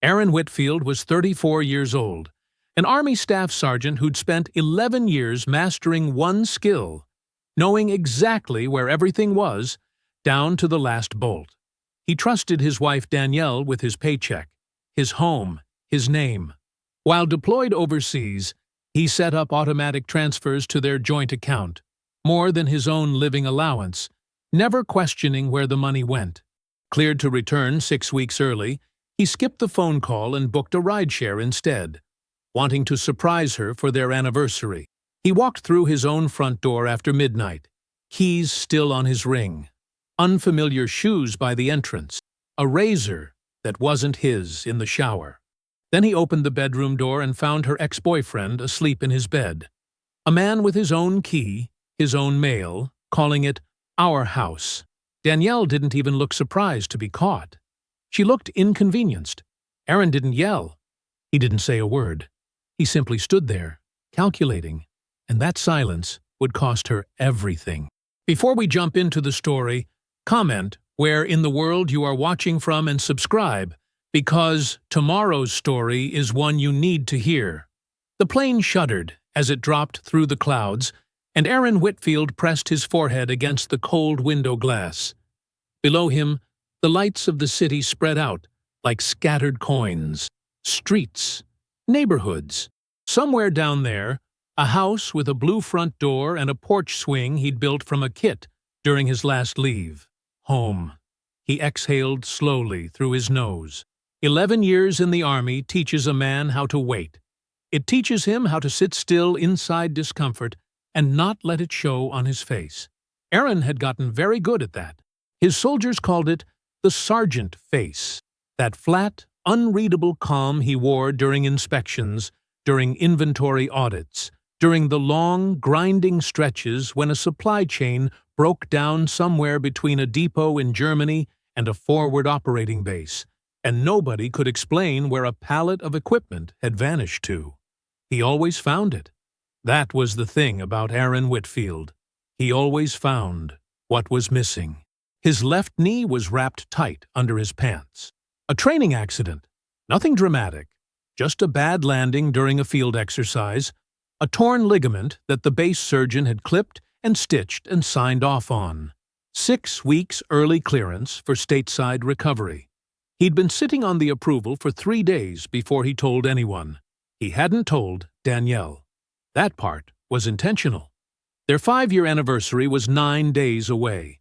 Aaron Whitfield was 34 years old, an Army staff sergeant who'd spent 11 years mastering one skill, knowing exactly where everything was, down to the last bolt. He trusted his wife Danielle with his paycheck, his home, his name. While deployed overseas, he set up automatic transfers to their joint account, more than his own living allowance, never questioning where the money went. Cleared to return 6 weeks early, he skipped the phone call and booked a rideshare instead, wanting to surprise her for their anniversary. He walked through his own front door after midnight, keys still on his ring, unfamiliar shoes by the entrance, a razor that wasn't his in the shower. Then he opened the bedroom door and found her ex-boyfriend asleep in his bed. A man with his own key, his own mail, calling it our house. Danielle didn't even look surprised to be caught. She looked inconvenienced. Aaron didn't yell. He didn't say a word. He simply stood there, calculating, and that silence would cost her everything. Before we jump into the story, comment where in the world you are watching from and subscribe, because tomorrow's story is one you need to hear. The plane shuddered as it dropped through the clouds, and Aaron Whitfield pressed his forehead against the cold window glass. Below him, the lights of the city spread out like scattered coins. Streets, neighborhoods. Somewhere down there, a house with a blue front door and a porch swing he'd built from a kit during his last leave. Home. He exhaled slowly through his nose. 11 years in the Army teaches a man how to wait. It teaches him how to sit still inside discomfort and not let it show on his face. Aaron had gotten very good at that. His soldiers called it the sergeant face, that flat, unreadable calm he wore during inspections, during inventory audits, during the long, grinding stretches when a supply chain broke down somewhere between a depot in Germany and a forward operating base, and nobody could explain where a pallet of equipment had vanished to. He always found it. That was the thing about Aaron Whitfield. He always found what was missing. His left knee was wrapped tight under his pants. A training accident. Nothing dramatic. Just a bad landing during a field exercise. A torn ligament that the base surgeon had clipped and stitched and signed off on. 6 weeks early clearance for stateside recovery. He'd been sitting on the approval for 3 days before he told anyone. He hadn't told Danielle. That part was intentional. Their 5-year anniversary was 9 days away.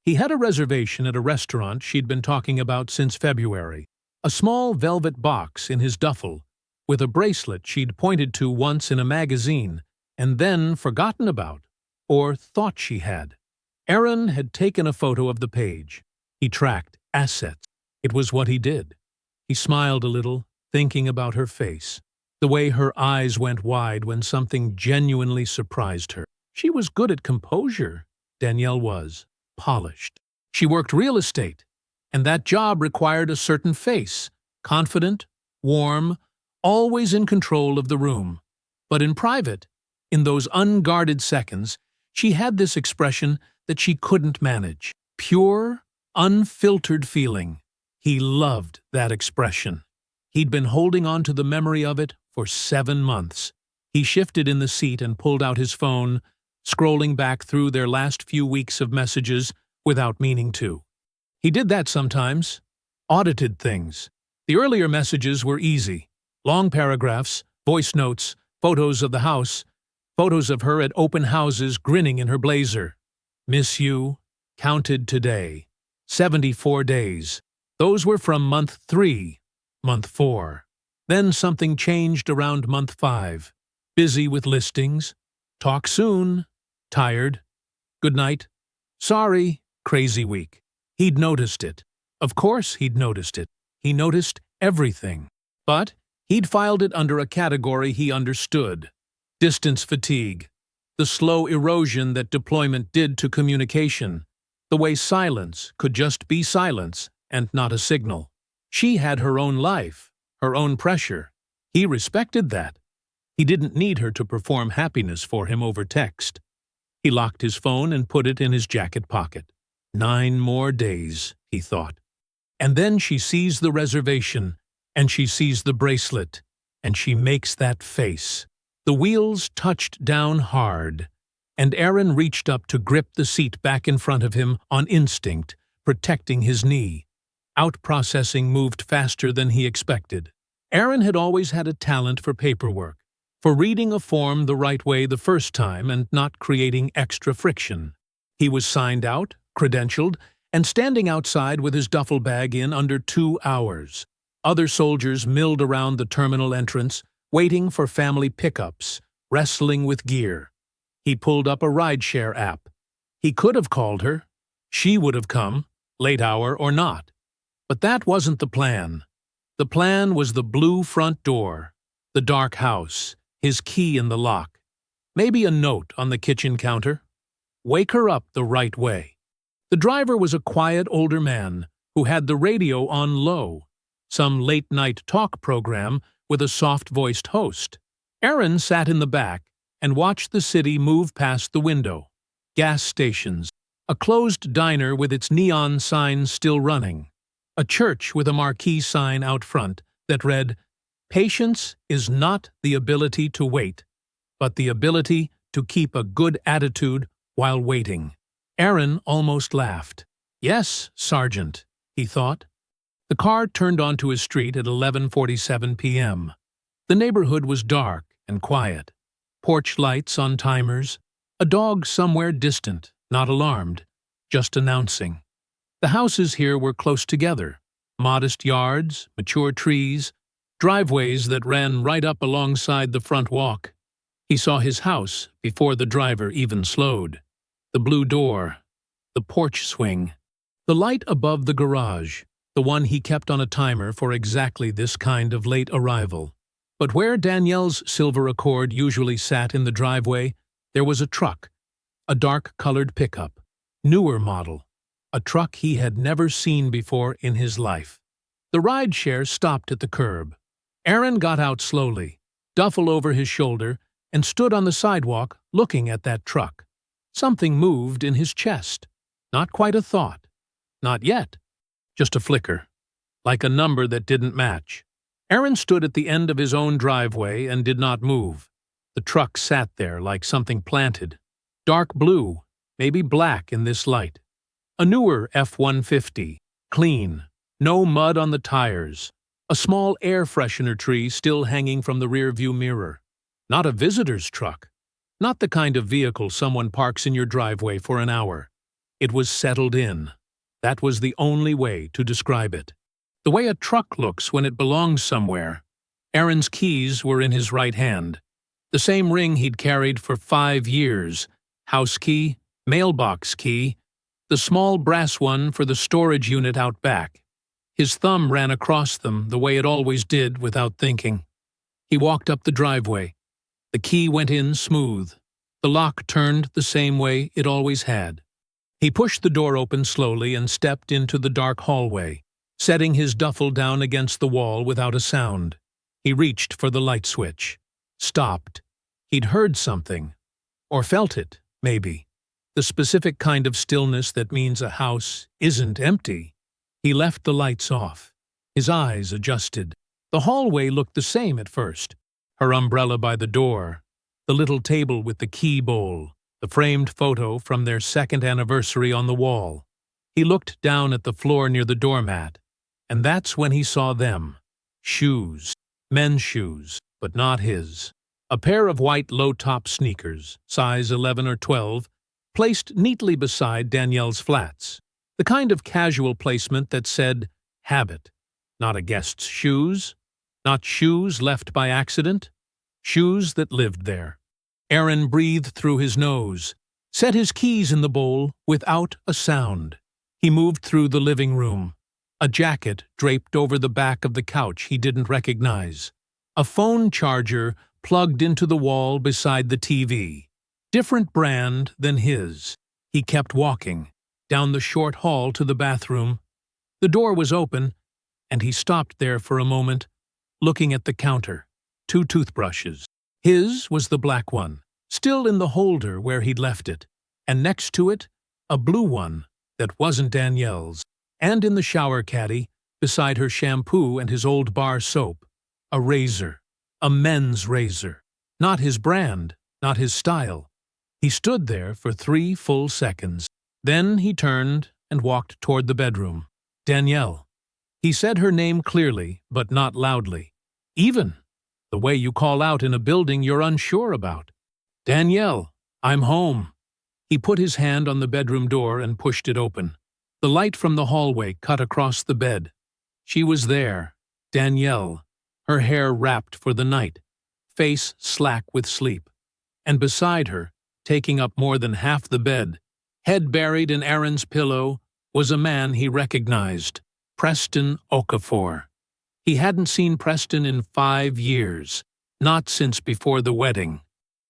He had a reservation at a restaurant she'd been talking about since February, a small velvet box in his duffel, with a bracelet she'd pointed to once in a magazine and then forgotten about, or thought she had. Aaron had taken a photo of the page. He tracked assets. It was what he did. He smiled a little, thinking about her face, the way her eyes went wide when something genuinely surprised her. She was good at composure, Danielle was. Polished. She worked real estate, and that job required a certain face, confident, warm, always in control of the room. But in private, in those unguarded seconds, she had this expression that she couldn't manage. Pure, unfiltered feeling. He loved that expression. He'd been holding on to the memory of it for 7 months. He shifted in the seat and pulled out his phone, scrolling back through their last few weeks of messages without meaning to. He did that sometimes. Audited things. The earlier messages were easy. Long paragraphs, voice notes, photos of the house, photos of her at open houses grinning in her blazer. Miss you. Counted today. 74 days. Those were from month 3, month 4. Then something changed around month 5. Busy with listings. Talk soon. Tired. Good night. Sorry. Crazy week. He'd noticed it. Of course he'd noticed it. He noticed everything. But he'd filed it under a category he understood. Distance fatigue. The slow erosion that deployment did to communication. The way silence could just be silence and not a signal. She had her own life, her own pressure. He respected that. He didn't need her to perform happiness for him over text. He locked his phone and put it in his jacket pocket. 9 more days, he thought. And then she sees the reservation, and she sees the bracelet, and she makes that face. The wheels touched down hard, and Aaron reached up to grip the seat back in front of him on instinct, protecting his knee. Out-processing moved faster than he expected. Aaron had always had a talent for paperwork, for reading a form the right way the first time and not creating extra friction. He was signed out, credentialed, and standing outside with his duffel bag in under 2 hours. Other soldiers milled around the terminal entrance, waiting for family pickups, wrestling with gear. He pulled up a rideshare app. He could have called her. She would have come, late hour or not. But that wasn't the plan. The plan was the blue front door, the dark house, his key in the lock, maybe a note on the kitchen counter. Wake her up the right way. The driver was a quiet older man who had the radio on low, some late-night talk program with a soft-voiced host. Aaron sat in the back and watched the city move past the window. Gas stations, a closed diner with its neon sign still running, a church with a marquee sign out front that read, "Patience is not the ability to wait, but the ability to keep a good attitude while waiting." Aaron almost laughed. "Yes, Sergeant," he thought. The car turned onto his street at 11:47 p.m. The neighborhood was dark and quiet. Porch lights on timers, a dog somewhere distant, not alarmed, just announcing. The houses here were close together, modest yards, mature trees, driveways that ran right up alongside the front walk. He saw his house before the driver even slowed. The blue door, the porch swing, the light above the garage, the one he kept on a timer for exactly this kind of late arrival. But where Danielle's silver Accord usually sat in the driveway, there was a truck, a dark-colored pickup, newer model, a truck he had never seen before in his life. The rideshare stopped at the curb. Aaron got out slowly, duffel over his shoulder, and stood on the sidewalk looking at that truck. Something moved in his chest. Not quite a thought. Not yet. Just a flicker. Like a number that didn't match. Aaron stood at the end of his own driveway and did not move. The truck sat there like something planted. Dark blue, maybe black in this light. A newer F-150, clean, no mud on the tires. A small air freshener tree still hanging from the rearview mirror. Not a visitor's truck. Not the kind of vehicle someone parks in your driveway for an hour. It was settled in. That was the only way to describe it. The way a truck looks when it belongs somewhere. Aaron's keys were in his right hand. The same ring he'd carried for 5 years. House key, mailbox key, the small brass one for the storage unit out back. His thumb ran across them the way it always did without thinking. He walked up the driveway. The key went in smooth. The lock turned the same way it always had. He pushed the door open slowly and stepped into the dark hallway, setting his duffel down against the wall without a sound. He reached for the light switch. Stopped. He'd heard something. Or felt it, maybe. The specific kind of stillness that means a house isn't empty. He left the lights off. His eyes adjusted. The hallway looked the same at first. Her umbrella by the door, the little table with the key bowl, the framed photo from their 2nd anniversary on the wall. He looked down at the floor near the doormat, and that's when he saw them. Shoes. Men's shoes, but not his. A pair of white low-top sneakers, size 11 or 12, placed neatly beside Danielle's flats. The kind of casual placement that said, habit. Not a guest's shoes. Not shoes left by accident. Shoes that lived there. Aaron breathed through his nose, set his keys in the bowl without a sound. He moved through the living room. A jacket draped over the back of the couch he didn't recognize. A phone charger plugged into the wall beside the TV. Different brand than his. He kept walking, down the short hall to the bathroom. The door was open, and he stopped there for a moment, looking at the counter. 2 toothbrushes. His was the black one, still in the holder where he'd left it, and next to it, a blue one that wasn't Danielle's. And in the shower caddy, beside her shampoo and his old bar soap. A razor. A men's razor. Not his brand, not his style. He stood there for 3 full seconds. Then he turned and walked toward the bedroom. Danielle. He said her name clearly, but not loudly. Even the way you call out in a building you're unsure about. Danielle, I'm home. He put his hand on the bedroom door and pushed it open. The light from the hallway cut across the bed. She was there, Danielle, her hair wrapped for the night, face slack with sleep. And beside her, taking up more than half the bed, head buried in Aaron's pillow, was a man he recognized, Preston Okafor. He hadn't seen Preston in 5 years, not since before the wedding.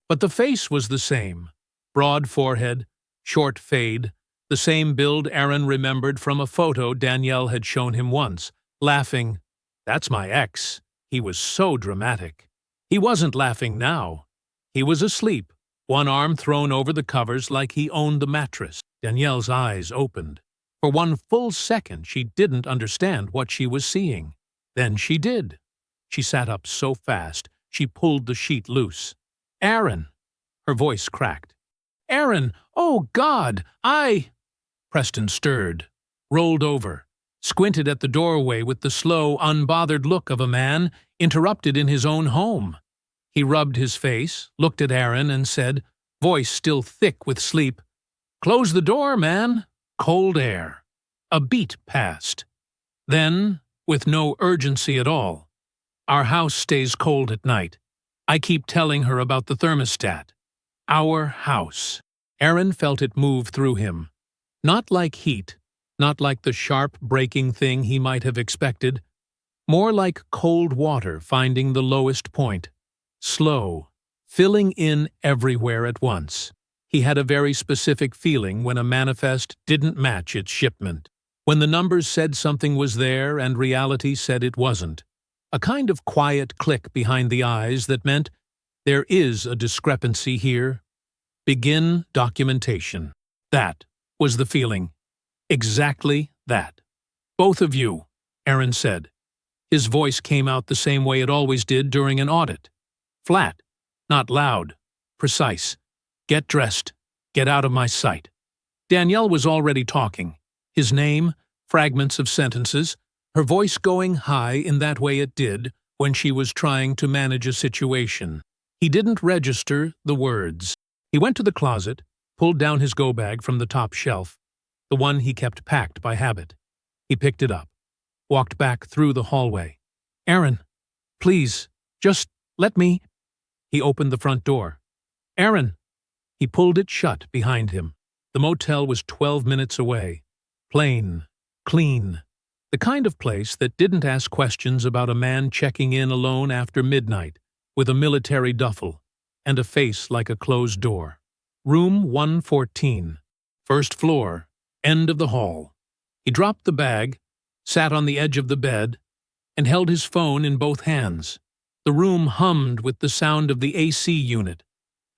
But the face was the same. Broad forehead, short fade, the same build Aaron remembered from a photo Danielle had shown him once, laughing, "That's my ex." He was so dramatic. He wasn't laughing now. He was asleep, one arm thrown over the covers like he owned the mattress. Danielle's eyes opened. For 1 full second she didn't understand what she was seeing. Then she did. She sat up so fast, she pulled the sheet loose. "Aaron!" Her voice cracked. "Aaron! Oh, God! Preston stirred, rolled over, squinted at the doorway with the slow, unbothered look of a man interrupted in his own home. He rubbed his face, looked at Aaron, and said, voice still thick with sleep, "Close the door, man. Cold air." A beat passed. Then, with no urgency at all, "Our house stays cold at night. I keep telling her about the thermostat. Our house." Aaron felt it move through him. Not like heat, not like the sharp breaking thing he might have expected, more like cold water finding the lowest point. Slow, filling in everywhere at once. He had a very specific feeling when a manifest didn't match its shipment. When the numbers said something was there and reality said it wasn't. A kind of quiet click behind the eyes that meant, there is a discrepancy here. Begin documentation. That was the feeling. Exactly that. "Both of you," Aaron said. His voice came out the same way it always did during an audit. Flat, not loud, precise. "Get dressed. Get out of my sight." Danielle was already talking. His name, fragments of sentences, her voice going high in that way it did when she was trying to manage a situation. He didn't register the words. He went to the closet, pulled down his go-bag from the top shelf, the one he kept packed by habit. He picked it up, walked back through the hallway. "Aaron, please, just let me—" He opened the front door. "Aaron!" He pulled it shut behind him. The motel was 12 minutes away. Plain, clean, the kind of place that didn't ask questions about a man checking in alone after midnight, with a military duffel, and a face like a closed door. Room 114, first floor, end of the hall. He dropped the bag, sat on the edge of the bed, and held his phone in both hands. The room hummed with the sound of the AC unit.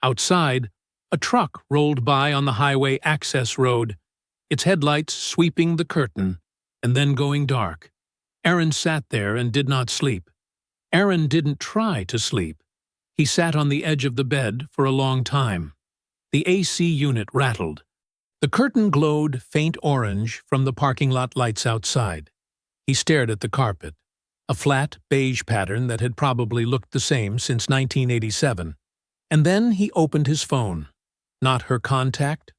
Outside, a truck rolled by on the highway access road, its headlights sweeping the curtain and then going dark. Aaron sat there and did not sleep. Aaron didn't try to sleep. He sat on the edge of the bed for a long time. The AC unit rattled. The curtain glowed faint orange from the parking lot lights outside. He stared at the carpet, a flat beige pattern that had probably looked the same since 1987. And then he opened his phone. Not her contact,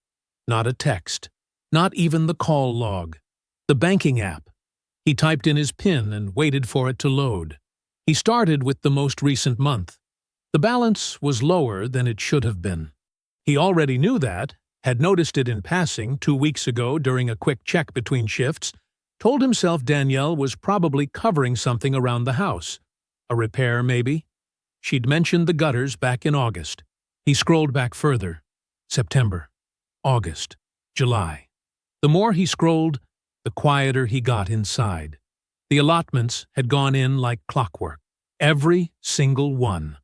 not a text, not even the call log. The banking app. He typed in his PIN and waited for it to load. He started with the most recent month. The balance was lower than it should have been. He already knew that, had noticed it in passing 2 weeks ago during a quick check between shifts, told himself Danielle was probably covering something around the house. A repair, maybe? She'd mentioned the gutters back in August. He scrolled back further. September, August, July. The more he scrolled, the quieter he got inside. The allotments had gone in like clockwork. Every single one.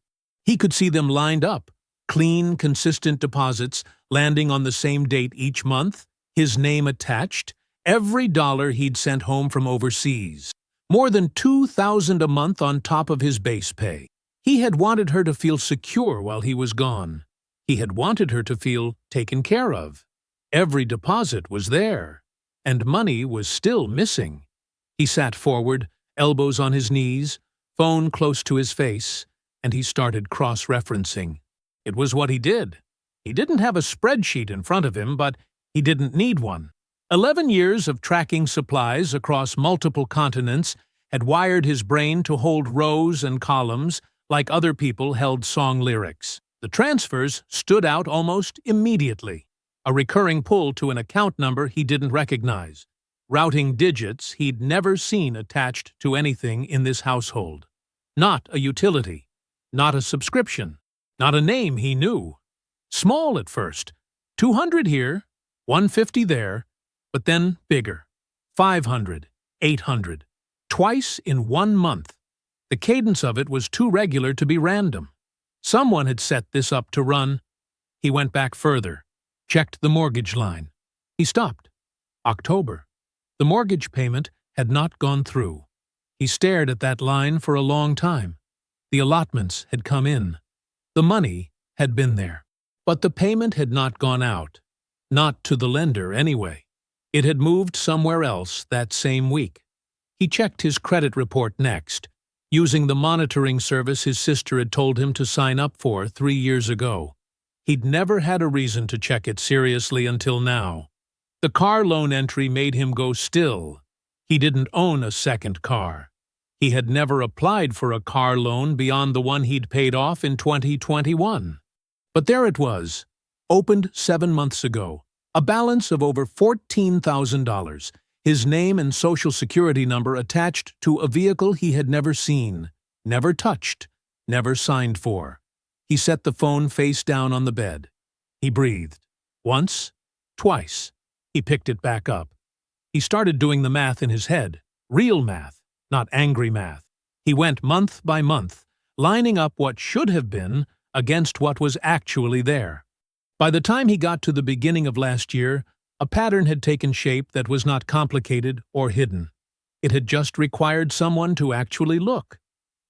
He could see them lined up, clean, consistent deposits landing on the same date each month, his name attached, every dollar he'd sent home from overseas. More than $2,000 a month on top of his base pay. He had wanted her to feel secure while he was gone. He had wanted her to feel taken care of. Every deposit was there, and money was still missing. He sat forward, elbows on his knees, phone close to his face, and he started cross-referencing. It was what he did. He didn't have a spreadsheet in front of him, but he didn't need one. 11 years of tracking supplies across multiple continents had wired his brain to hold rows and columns like other people held song lyrics. The transfers stood out almost immediately. A recurring pull to an account number he didn't recognize. Routing digits he'd never seen attached to anything in this household. Not a utility. Not a subscription. Not a name he knew. Small at first. 200 here, 150 there, but then bigger. 500, 800. Twice in 1 month. The cadence of it was too regular to be random. Someone had set this up to run. He went back further, checked the mortgage line. He stopped. October. The mortgage payment had not gone through. He stared at that line for a long time. The allotments had come in. The money had been there. But the payment had not gone out. Not to the lender, anyway. It had moved somewhere else that same week. He checked his credit report next, using the monitoring service his sister had told him to sign up for 3 years ago. He'd never had a reason to check it seriously until now. The car loan entry made him go still. He didn't own a second car. He had never applied for a car loan beyond the one he'd paid off in 2021. But there it was, opened 7 months ago. A balance of over $14,000, his name and social security number attached to a vehicle he had never seen, never touched, never signed for. He set the phone face down on the bed. He breathed. Once, twice. He picked it back up. He started doing the math in his head, real math, not angry math. He went month by month, lining up what should have been against what was actually there. By the time he got to the beginning of last year, a pattern had taken shape that was not complicated or hidden. It had just required someone to actually look.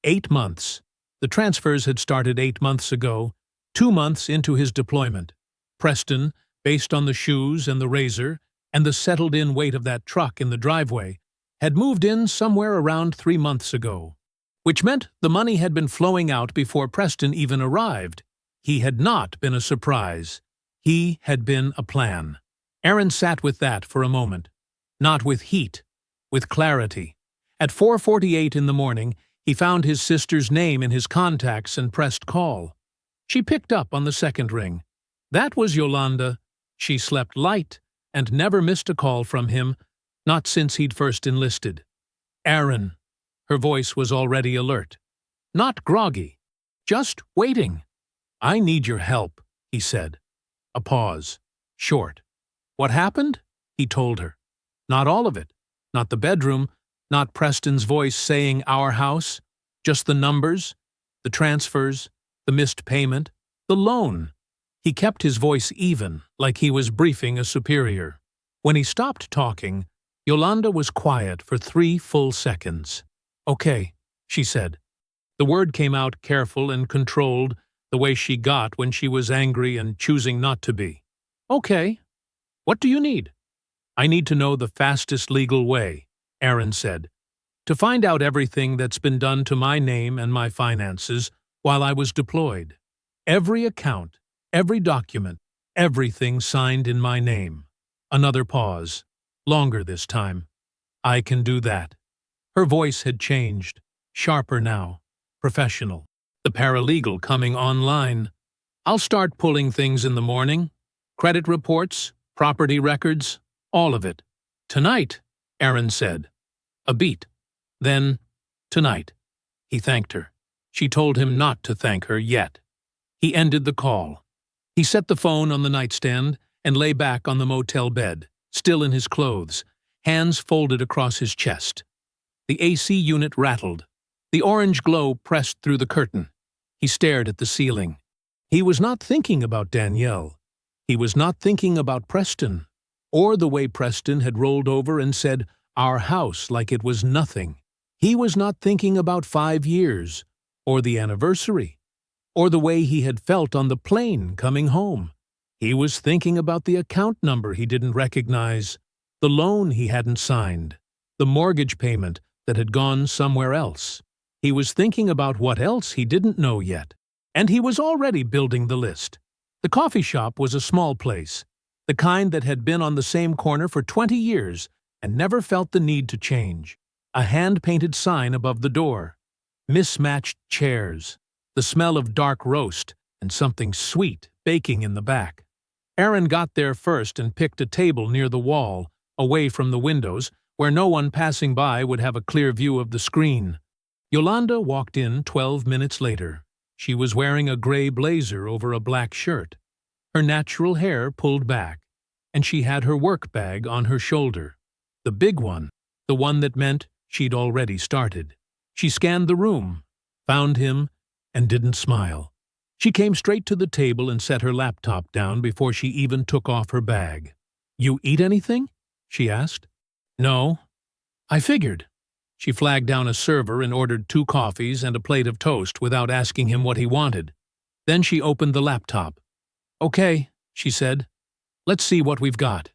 8 months. The transfers had started 8 months ago, 2 months into his deployment. Preston, based on the shoes and the razor and the settled-in weight of that truck in the driveway, had moved in somewhere around 3 months ago, which meant the money had been flowing out before Preston even arrived. He had not been a surprise. He had been a plan. Aaron sat with that for a moment. Not with heat, with clarity. At 4:48 in the morning, he found his sister's name in his contacts and pressed call. She picked up on the second ring. That was Yolanda. She slept light and never missed a call from him, not since he'd first enlisted. Aaron. Her voice was already alert. Not groggy. Just waiting. I need your help, he said. A pause. Short. What happened? He told her. Not all of it. Not the bedroom. Not Preston's voice saying our house. Just the numbers, the transfers, the missed payment, the loan. He kept his voice even, like he was briefing a superior. When he stopped talking, Yolanda was quiet for 3 full seconds. Okay, she said. The word came out careful and controlled, the way she got when she was angry and choosing not to be. Okay. What do you need? I need to know the fastest legal way, Aaron said, to find out everything that's been done to my name and my finances while I was deployed. Every account, every document, everything signed in my name. Another pause. Longer this time. I can do that. Her voice had changed. Sharper now. Professional. The paralegal coming online. I'll start pulling things in the morning. Credit reports, property records, all of it. Tonight, Aaron said. A beat. Then, tonight. He thanked her. She told him not to thank her yet. He ended the call. He set the phone on the nightstand and lay back on the motel bed, still in his clothes, hands folded across his chest. The AC unit rattled. The orange glow pressed through the curtain. He stared at the ceiling. He was not thinking about Danielle. He was not thinking about Preston, or the way Preston had rolled over and said, "Our house," like it was nothing. He was not thinking about 5 years, or the anniversary, or the way he had felt on the plane coming home. He was thinking about the account number he didn't recognize, the loan he hadn't signed, the mortgage payment that had gone somewhere else. He was thinking about what else he didn't know yet, and he was already building the list. The coffee shop was a small place, the kind that had been on the same corner for 20 years and never felt the need to change. A hand-painted sign above the door, mismatched chairs, the smell of dark roast, and something sweet baking in the back. Aaron got there first and picked a table near the wall, away from the windows, where no one passing by would have a clear view of the screen. Yolanda walked in 12 minutes later. She was wearing a gray blazer over a black shirt, her natural hair pulled back, and she had her work bag on her shoulder. The big one, the one that meant she'd already started. She scanned the room, found him, and didn't smile. She came straight to the table and set her laptop down before she even took off her bag. "You eat anything?" she asked. "No." "I figured." She flagged down a server and ordered 2 coffees and a plate of toast without asking him what he wanted. Then she opened the laptop. "Okay," she said. "Let's see what we've got."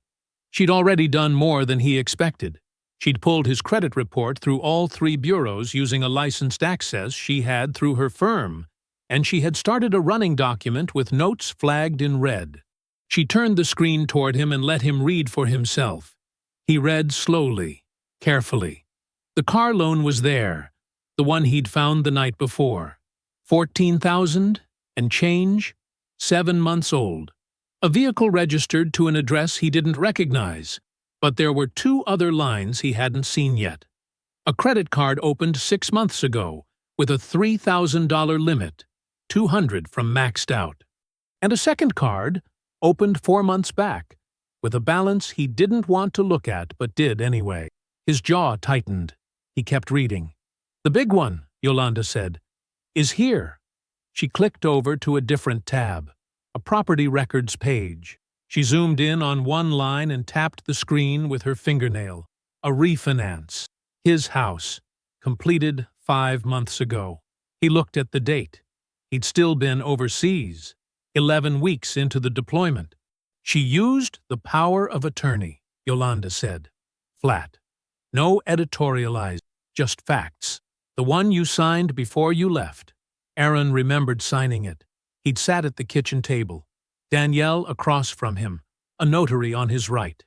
She'd already done more than he expected. She'd pulled his credit report through all 3 bureaus using a licensed access she had through her firm, and she had started a running document with notes flagged in red. She turned the screen toward him and let him read for himself. He read slowly, carefully. The car loan was there, the one he'd found the night before. 14,000 and change, 7 months old. A vehicle registered to an address he didn't recognize, but there were 2 other lines he hadn't seen yet. A credit card opened 6 months ago, with a $3,000 limit, 200 from maxed out. And a second card, opened 4 months back, with a balance he didn't want to look at but did anyway. His jaw tightened. He kept reading. "The big one," Yolanda said, "is here." She clicked over to a different tab, a property records page. She zoomed in on one line and tapped the screen with her fingernail. A refinance. His house. Completed 5 months ago. He looked at the date. He'd still been overseas, 11 weeks into the deployment. She used the power of attorney, Yolanda said. Flat. No editorialized, just facts. The one you signed before you left. Aaron remembered signing it. He'd sat at the kitchen table. Danielle across from him, a notary on his right.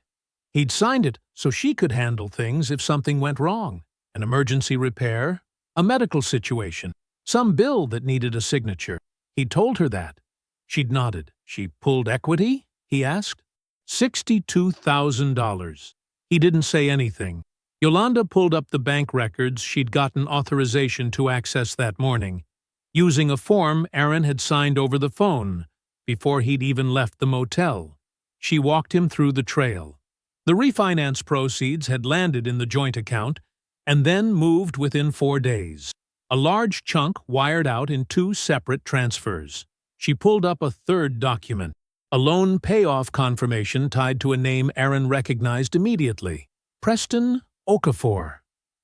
He'd signed it so she could handle things if something went wrong. An emergency repair, a medical situation, some bill that needed a signature. He'd told her that. She'd nodded. She pulled equity? He asked. $62,000. He didn't say anything. Yolanda pulled up the bank records she'd gotten authorization to access that morning, using a form Aaron had signed over the phone before he'd even left the motel. She walked him through the trail. The refinance proceeds had landed in the joint account and then moved within 4 days. A large chunk wired out in 2 separate transfers. She pulled up a third document, a loan payoff confirmation tied to a name Aaron recognized immediately. Preston Okafor.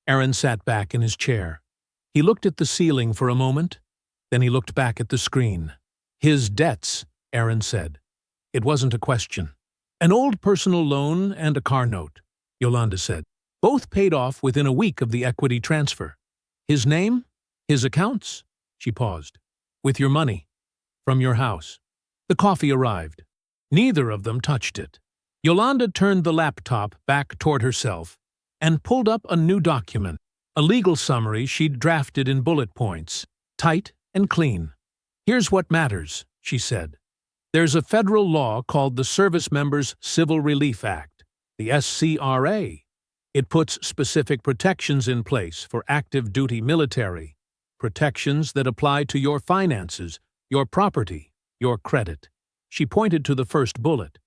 Aaron sat back in his chair. He looked at the ceiling for a moment, then he looked back at the screen. His debts, Aaron said. It wasn't a question. An old personal loan and a car note, Yolanda said. Both paid off within a week of the equity transfer. His name? His accounts? She paused. With your money. From your house. The coffee arrived. Neither of them touched it. Yolanda turned the laptop back toward herself and pulled up a new document, a legal summary she'd drafted in bullet points, tight and clean. Here's what matters, she said. There's a federal law called the Service Members Civil Relief Act, the SCRA. It puts specific protections in place for active duty military, protections that apply to your finances, your property, your credit. She pointed to the first bullet.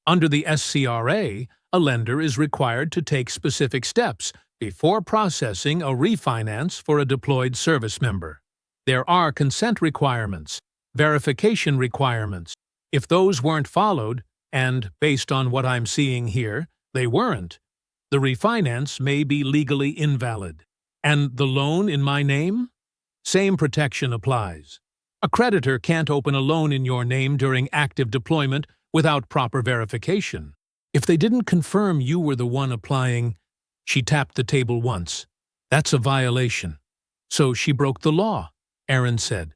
Under the SCRA, a lender is required to take specific steps before processing a refinance for a deployed service member. There are consent requirements, verification requirements. If those weren't followed, and based on what I'm seeing here, they weren't, the refinance may be legally invalid. And the loan in my name? Same protection applies. A creditor can't open a loan in your name during active deployment without proper verification. If they didn't confirm you were the one applying, she tapped the table once. That's a violation. So she broke the law, Aaron said.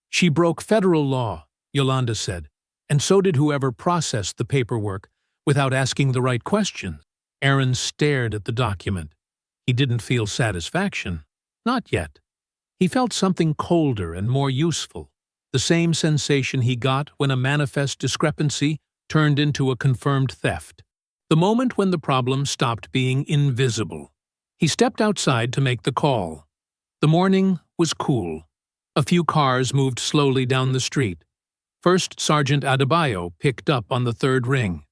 She broke federal law, Yolanda said. And so did whoever processed the paperwork without asking the right questions. Aaron stared at the document. He didn't feel satisfaction. Not yet. He felt something colder and more useful, the same sensation he got when a manifest discrepancy turned into a confirmed theft. The moment when the problem stopped being invisible. He stepped outside to make the call. The morning was cool. A few cars moved slowly down the street. First Sergeant Adebayo picked up on the third ring.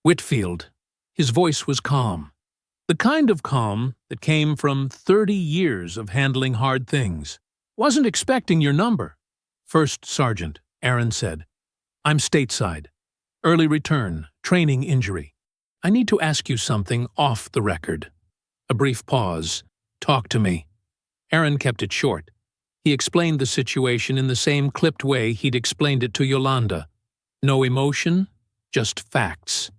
Whitfield. His voice was calm. The kind of calm that came from 30 years of handling hard things. Wasn't expecting your number. First Sergeant, Aaron said. I'm stateside. Early return, training injury. I need to ask you something off the record. A brief pause. Talk to me. Aaron kept it short. He explained the situation in the same clipped way he'd explained it to Yolanda. No emotion, just facts.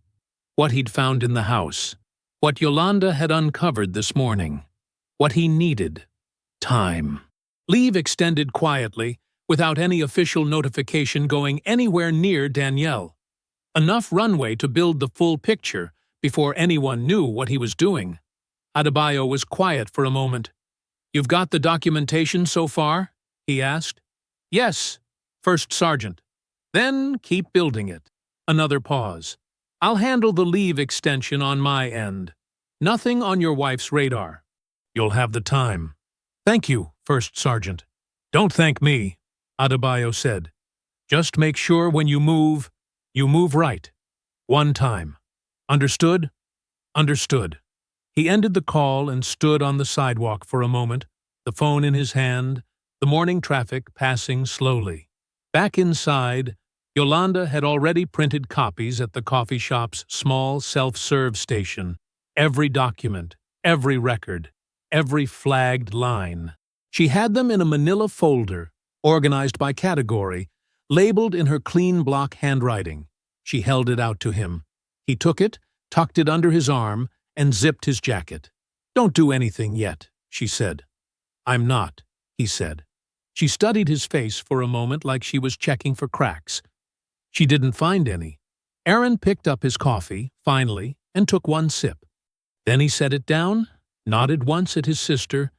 What he'd found in the house. What Yolanda had uncovered this morning. What he needed. Time. Leave extended quietly, without any official notification going anywhere near Danielle. Enough runway to build the full picture before anyone knew what he was doing. Adebayo was quiet for a moment. You've got the documentation so far? He asked. Yes, First Sergeant. Then keep building it. Another pause. I'll handle the leave extension on my end. Nothing on your wife's radar. You'll have the time. Thank you, First Sergeant. Don't thank me, Adebayo said. Just make sure when you move right. One time. Understood? Understood. He ended the call and stood on the sidewalk for a moment, the phone in his hand, the morning traffic passing slowly. Back inside, Yolanda had already printed copies at the coffee shop's small self-serve station. Every document, every record, every flagged line. She had them in a manila folder, organized by category, labeled in her clean block handwriting. She held it out to him. He took it, tucked it under his arm, and zipped his jacket. Don't do anything yet, she said. I'm not, he said. She studied his face for a moment like she was checking for cracks. She didn't find any. Aaron picked up his coffee, finally, and took one sip. Then he set it down, nodded once at his sister,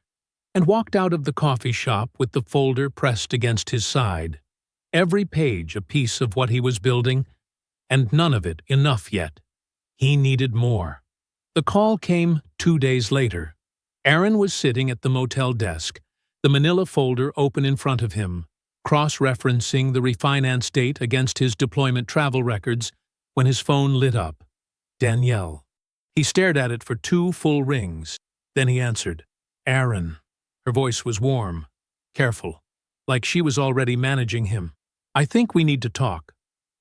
and walked out of the coffee shop with the folder pressed against his side. Every page a piece of what he was building, and none of it enough yet. He needed more. The call came 2 days later. Aaron was sitting at the motel desk, the manila folder open in front of him, cross-referencing the refinance date against his deployment travel records, when his phone lit up. Danielle. He stared at it for 2 full rings. Then he answered. Aaron. Her voice was warm, careful, like she was already managing him. I think we need to talk.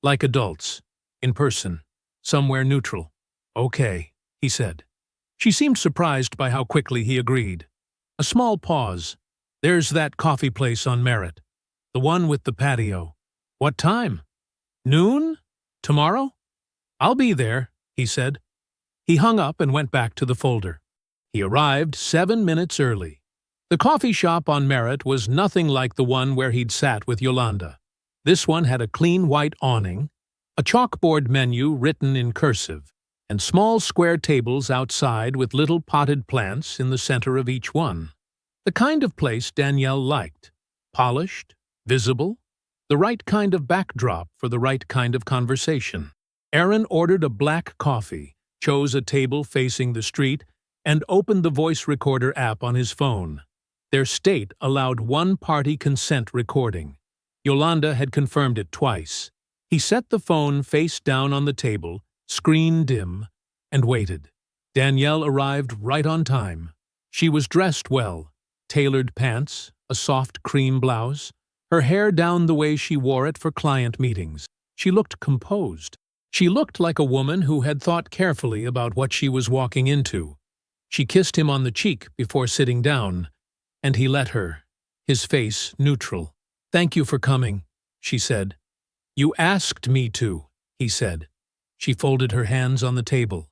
Like adults. In person. Somewhere neutral. Okay, he said. She seemed surprised by how quickly he agreed. A small pause. There's that coffee place on Merritt. The one with the patio. What time? Noon? Tomorrow? I'll be there, he said. He hung up and went back to the folder. He arrived 7 minutes early. The coffee shop on Merritt was nothing like the one where he'd sat with Yolanda. This one had a clean white awning, a chalkboard menu written in cursive, and small square tables outside with little potted plants in the center of each one. The kind of place Danielle liked. Polished, visible, the right kind of backdrop for the right kind of conversation. Aaron ordered a black coffee, chose a table facing the street, and opened the voice recorder app on his phone. Their state allowed one-party consent recording. Yolanda had confirmed it twice. He set the phone face down on the table, screen dim, and waited. Danielle arrived right on time. She was dressed well, tailored pants, a soft cream blouse, her hair down the way she wore it for client meetings. She looked composed. She looked like a woman who had thought carefully about what she was walking into. She kissed him on the cheek before sitting down, And he let her, his face neutral. "Thank you for coming," she said. "You asked me to," he said. She folded her hands on the table.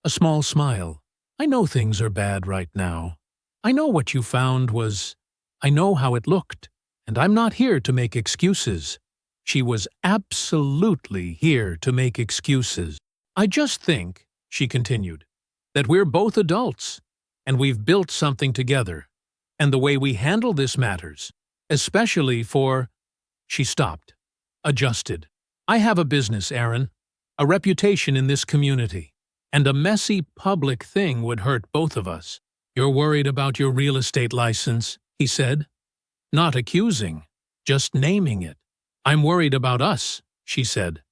A small smile. "I know things are bad right now. I know what you found was… I know how it looked, and I'm not here to make excuses." She was absolutely here to make excuses. "I just think," she continued, "that we're both adults, and we've built something together, and the way we handle this matters, especially for…" She stopped, adjusted. "I have a business, Aaron, a reputation in this community, and a messy public thing would hurt both of us." "You're worried about your real estate license," he said. Not accusing, just naming it. "I'm worried about us," she said.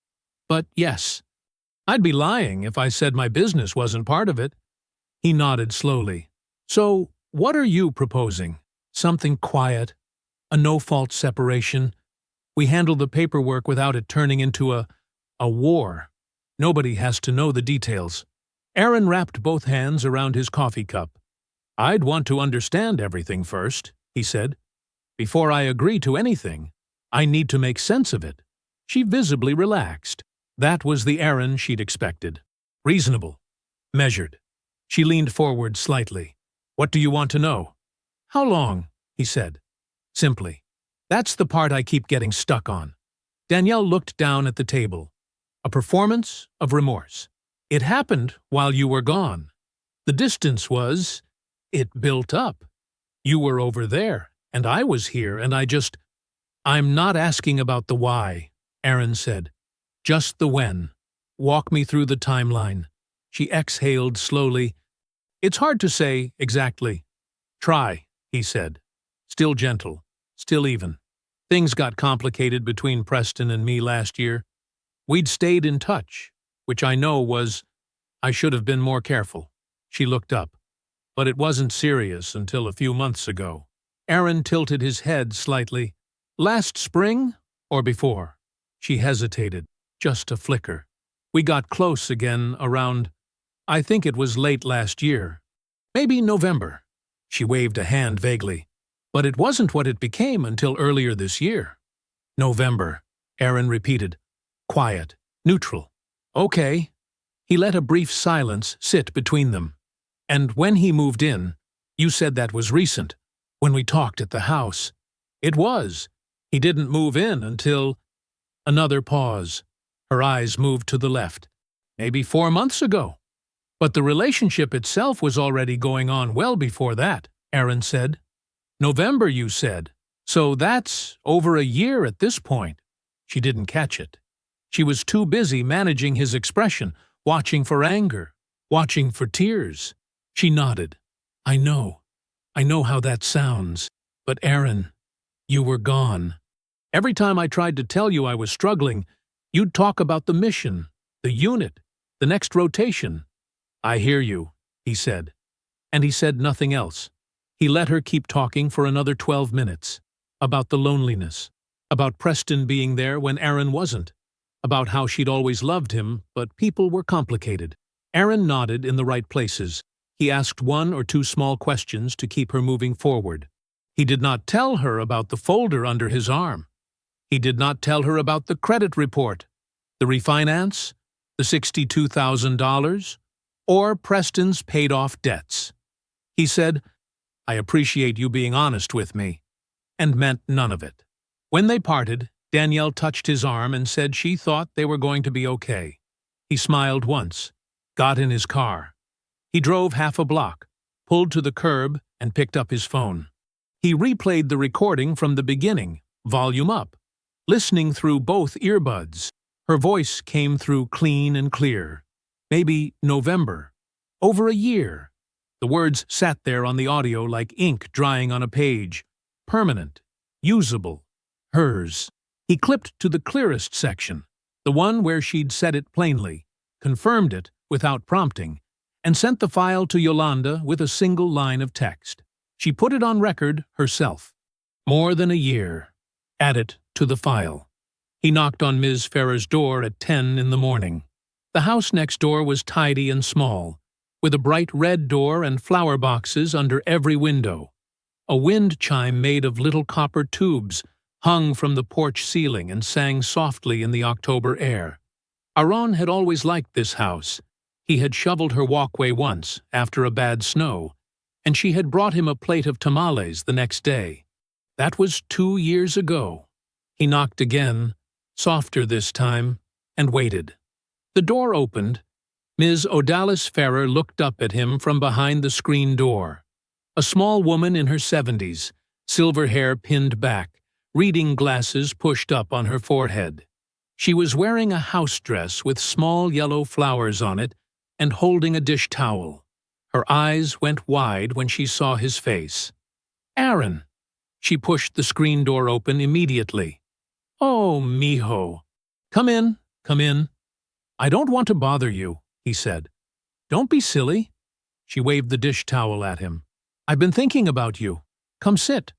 "But yes, I'd be lying if I said my business wasn't part of it." He nodded slowly. "So, what are you proposing? Something quiet? A no-fault separation? We handle the paperwork without it turning into a war. Nobody has to know the details." Aaron wrapped both hands around his coffee cup. "I'd want to understand everything first," he said. "Before I agree to anything, I need to make sense of it." She visibly relaxed. That was the Aaron she'd expected. Reasonable. Measured. She leaned forward slightly. "What do you want to know?" "How long?" he said. Simply. "That's the part I keep getting stuck on." Danielle looked down at the table. A performance of remorse. "It happened while you were gone. The distance was… it built up. You were over there, and I was here, and I just… I'm not asking about the why," Aaron said. "Just the when. Walk me through the timeline." She exhaled slowly. "It's hard to say exactly." "Try," he said. Still gentle, still even. "Things got complicated between Preston and me last year. We'd stayed in touch, which I know was… I should have been more careful." She looked up. "But it wasn't serious until a few months ago." Aaron tilted his head slightly. "Last spring or before?" She hesitated. Just a flicker. "We got close again around… I think it was late last year. Maybe November." She waved a hand vaguely. "But it wasn't what it became until earlier this year." "November," Aaron repeated. Quiet. Neutral. "Okay." He let a brief silence sit between them. "And when he moved in, you said that was recent. When we talked at the house." "It was. He didn't move in until…" Another pause. Her eyes moved to the left. "Maybe 4 months ago." "But the relationship itself was already going on well before that," Aaron said. "November, you said. So that's over a year at this point." She didn't catch it. She was too busy managing his expression, watching for anger, watching for tears. She nodded. I know how that sounds. But Aaron, you were gone. Every time I tried to tell you I was struggling, you'd talk about the mission, the unit, the next rotation." "I hear you," he said. And he said nothing else. He let her keep talking for another 12 minutes. About the loneliness. About Preston being there when Aaron wasn't. About how she'd always loved him, but people were complicated. Aaron nodded in the right places. He asked 1 or 2 small questions to keep her moving forward. He did not tell her about the folder under his arm. He did not tell her about the credit report, the refinance, the $62,000, or Preston's paid-off debts. He said, "I appreciate you being honest with me," and meant none of it. When they parted, Danielle touched his arm and said she thought they were going to be okay. He smiled once, got in his car. He drove half a block, pulled to the curb, and picked up his phone. He replayed the recording from the beginning, volume up, listening through both earbuds. Her voice came through clean and clear. Maybe November. Over a year. The words sat there on the audio like ink drying on a page. Permanent. Usable. Hers. He clipped to the clearest section, the one where she'd said it plainly, confirmed it without prompting, and sent the file to Yolanda with a single line of text. She put it on record herself. More than a year. Add it to the file. He knocked on Ms. Ferrer's door at 10 in the morning. The house next door was tidy and small, with a bright red door and flower boxes under every window. A wind chime made of little copper tubes hung from the porch ceiling and sang softly in the October air. Aaron had always liked this house. He had shoveled her walkway once, after a bad snow, and she had brought him a plate of tamales the next day. That was 2 years ago. He knocked again, softer this time, and waited. The door opened. Ms. Odalis Ferrer looked up at him from behind the screen door. A small woman in her 70s, silver hair pinned back, reading glasses pushed up on her forehead. She was wearing a house dress with small yellow flowers on it and holding a dish towel. Her eyes went wide when she saw his face. "Aaron!" She pushed the screen door open immediately. "Oh, mijo. Come in, come in. I don't want to bother you," he said. "Don't be silly." She waved the dish towel at him. "I've been thinking about you. Come sit."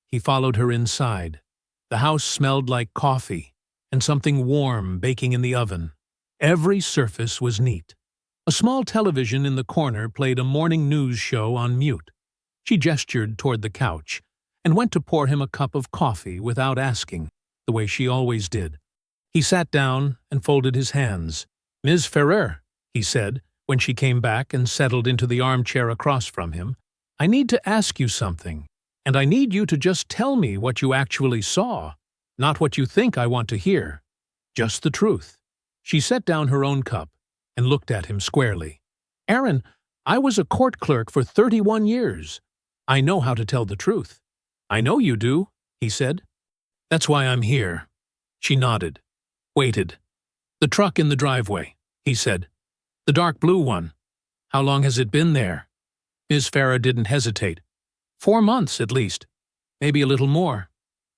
He followed her inside. The house smelled like coffee and something warm baking in the oven. Every surface was neat. A small television in the corner played a morning news show on mute. She gestured toward the couch and went to pour him a cup of coffee without asking, the way she always did. He sat down and folded his hands. "Ms. Ferrer," he said, when she came back and settled into the armchair across from him, "I need to ask you something, and I need you to just tell me what you actually saw, not what you think I want to hear. Just the truth." She set down her own cup and looked at him squarely. "Aaron, I was a court clerk for 31 years. I know how to tell the truth." "I know you do," he said. "That's why I'm here." She nodded. Waited. "The truck in the driveway," he said. "The dark blue one. How long has it been there?" Ms. Farah didn't hesitate. 4 months, at least. Maybe a little more.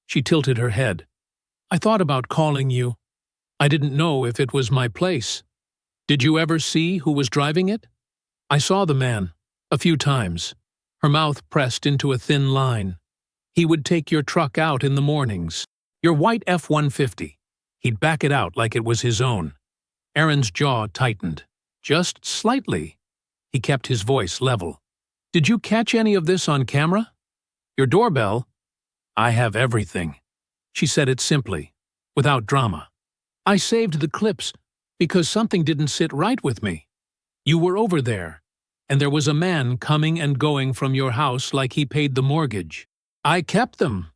She tilted her head. "I thought about calling you. I didn't know if it was my place. Did you ever see who was driving it?" "I saw the man. A few times." Her mouth pressed into a thin line. "He would take your truck out in the mornings. Your white F-150. He'd back it out like it was his own." Aaron's jaw tightened. "Just slightly." He kept his voice level. "Did you catch any of this on camera? Your doorbell?" "I have everything." She said it simply, without drama. "I saved the clips because something didn't sit right with me. You were over there, and there was a man coming and going from your house like he paid the mortgage. I kept them."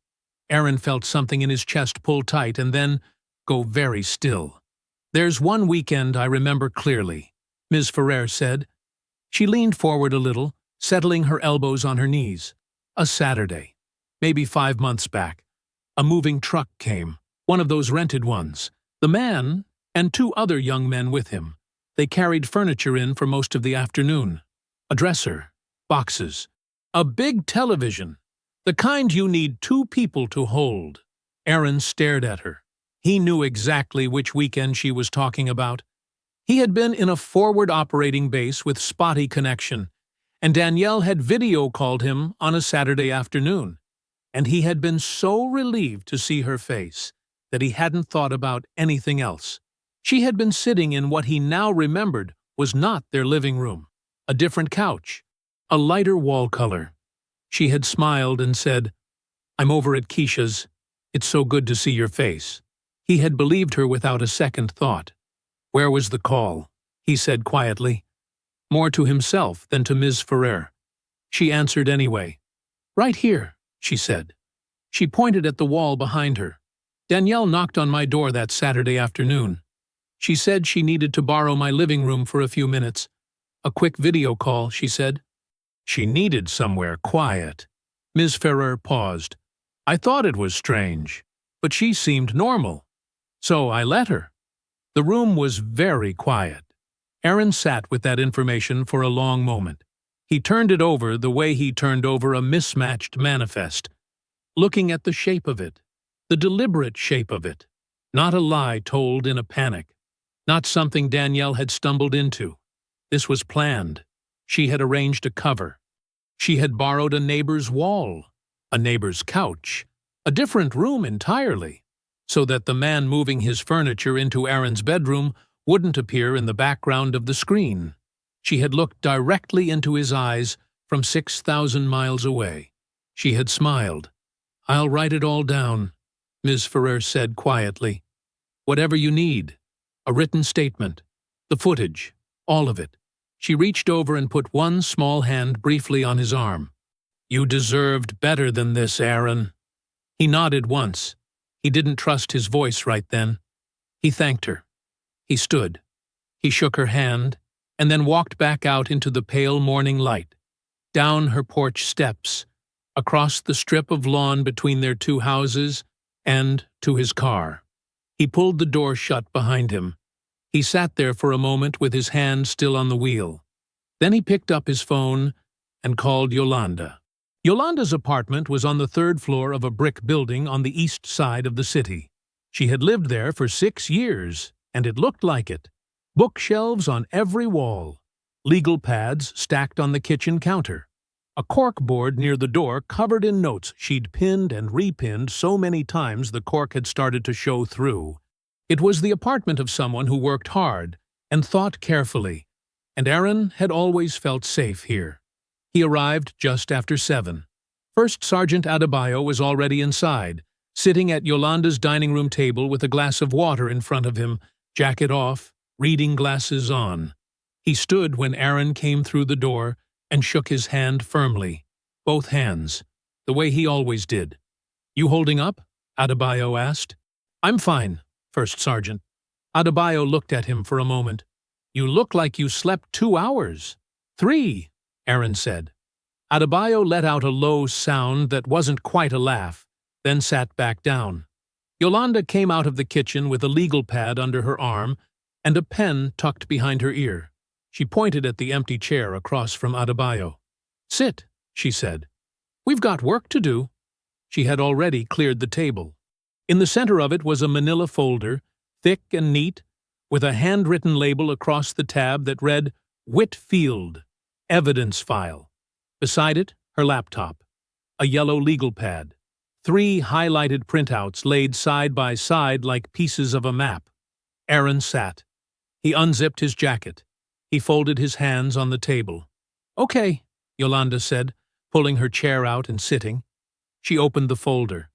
Aaron felt something in his chest pull tight and then go very still. "There's one weekend I remember clearly," Ms. Ferrer said. She leaned forward a little, settling her elbows on her knees. "A Saturday, maybe 5 months back. A moving truck came, one of those rented ones. The man and 2 other young men with him. They carried furniture in for most of the afternoon. A dresser, boxes, a big television, the kind you need 2 people to hold." Aaron stared at her. He knew exactly which weekend she was talking about. He had been in a forward operating base with spotty connection, and Danielle had video called him on a Saturday afternoon, and he had been so relieved to see her face that he hadn't thought about anything else. She had been sitting in what he now remembered was not their living room, a different couch, a lighter wall color. She had smiled and said, "I'm over at Keisha's. It's so good to see your face." He had believed her without a second thought. "Where was the call?" he said quietly, more to himself than to Ms. Ferrer. She answered anyway. "Right here," she said. She pointed at the wall behind her. "Danielle knocked on my door that Saturday afternoon. She said she needed to borrow my living room for a few minutes. A quick video call," she said. "She needed somewhere quiet." Ms. Ferrer paused. "I thought it was strange, but she seemed normal. So I let her." The room was very quiet. Aaron sat with that information for a long moment. He turned it over the way he turned over a mismatched manifest, looking at the shape of it, the deliberate shape of it, not a lie told in a panic, not something Danielle had stumbled into. This was planned. She had arranged a cover. She had borrowed a neighbor's wall, a neighbor's couch, a different room entirely, so that the man moving his furniture into Aaron's bedroom wouldn't appear in the background of the screen. She had looked directly into his eyes from 6,000 miles away. She had smiled. "I'll write it all down," Ms. Ferrer said quietly. "Whatever you need. A written statement. The footage. All of it." She reached over and put one small hand briefly on his arm. "You deserved better than this, Aaron." He nodded once. He didn't trust his voice right then. He thanked her. He stood. He shook her hand, and then walked back out into the pale morning light, down her porch steps, across the strip of lawn between their two houses, and to his car. He pulled the door shut behind him. He sat there for a moment with his hand still on the wheel. Then he picked up his phone and called Yolanda. Yolanda's apartment was on the third floor of a brick building on the east side of the city. She had lived there for 6 years, and it looked like it. Bookshelves on every wall, legal pads stacked on the kitchen counter, a cork board near the door covered in notes she'd pinned and repinned so many times the cork had started to show through. It was the apartment of someone who worked hard and thought carefully, and Aaron had always felt safe here. He arrived just after 7. First Sergeant Adebayo was already inside, sitting at Yolanda's dining room table with a glass of water in front of him, jacket off, reading glasses on. He stood when Aaron came through the door and shook his hand firmly, both hands, the way he always did. "You holding up?" Adebayo asked. "I'm fine, First Sergeant." Adebayo looked at him for a moment. "You look like you slept 2 hours." "3, Aaron said. Adebayo let out a low sound that wasn't quite a laugh, then sat back down. Yolanda came out of the kitchen with a legal pad under her arm and a pen tucked behind her ear. She pointed at the empty chair across from Adebayo. "Sit," she said. "We've got work to do." She had already cleared the table. In the center of it was a manila folder, thick and neat, with a handwritten label across the tab that read Whitfield, Evidence File. Beside it, her laptop, a yellow legal pad, 3 highlighted printouts laid side by side like pieces of a map. Aaron sat. He unzipped his jacket. He folded his hands on the table. "Okay," Yolanda said, pulling her chair out and sitting. She opened the folder.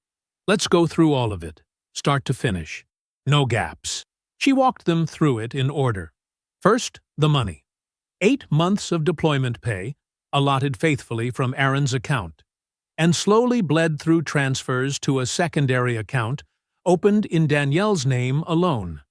"Let's go through all of it, start to finish. No gaps." She walked them through it in order. First, the money. 8 months of deployment pay, allotted faithfully from Aaron's account, and slowly bled through transfers to a secondary account opened in Danielle's name alone.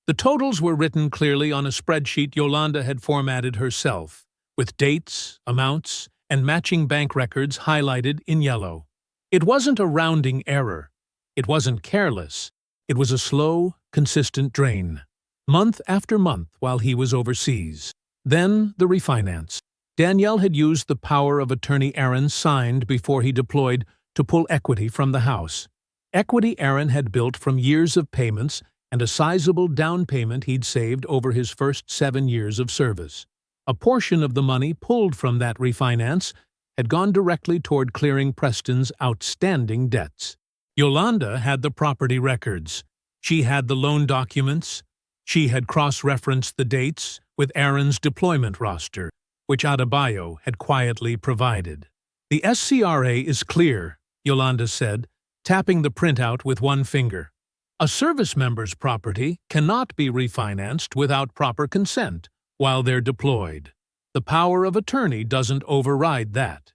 The totals were written clearly on a spreadsheet Yolanda had formatted herself, with dates, amounts, and matching bank records highlighted in yellow. It wasn't a rounding error. It wasn't careless. It was a slow, consistent drain, month after month while he was overseas. Then the refinance. Danielle had used the power of attorney Aaron signed before he deployed to pull equity from the house. Equity Aaron had built from years of payments and a sizable down payment he'd saved over his first 7 years of service. A portion of the money pulled from that refinance had gone directly toward clearing Preston's outstanding debts. Yolanda had the property records. She had the loan documents. She had cross-referenced the dates with Aaron's deployment roster, which Adebayo had quietly provided. "The SCRA is clear," Yolanda said, tapping the printout with one finger. "A service member's property cannot be refinanced without proper consent while they're deployed. The power of attorney doesn't override that.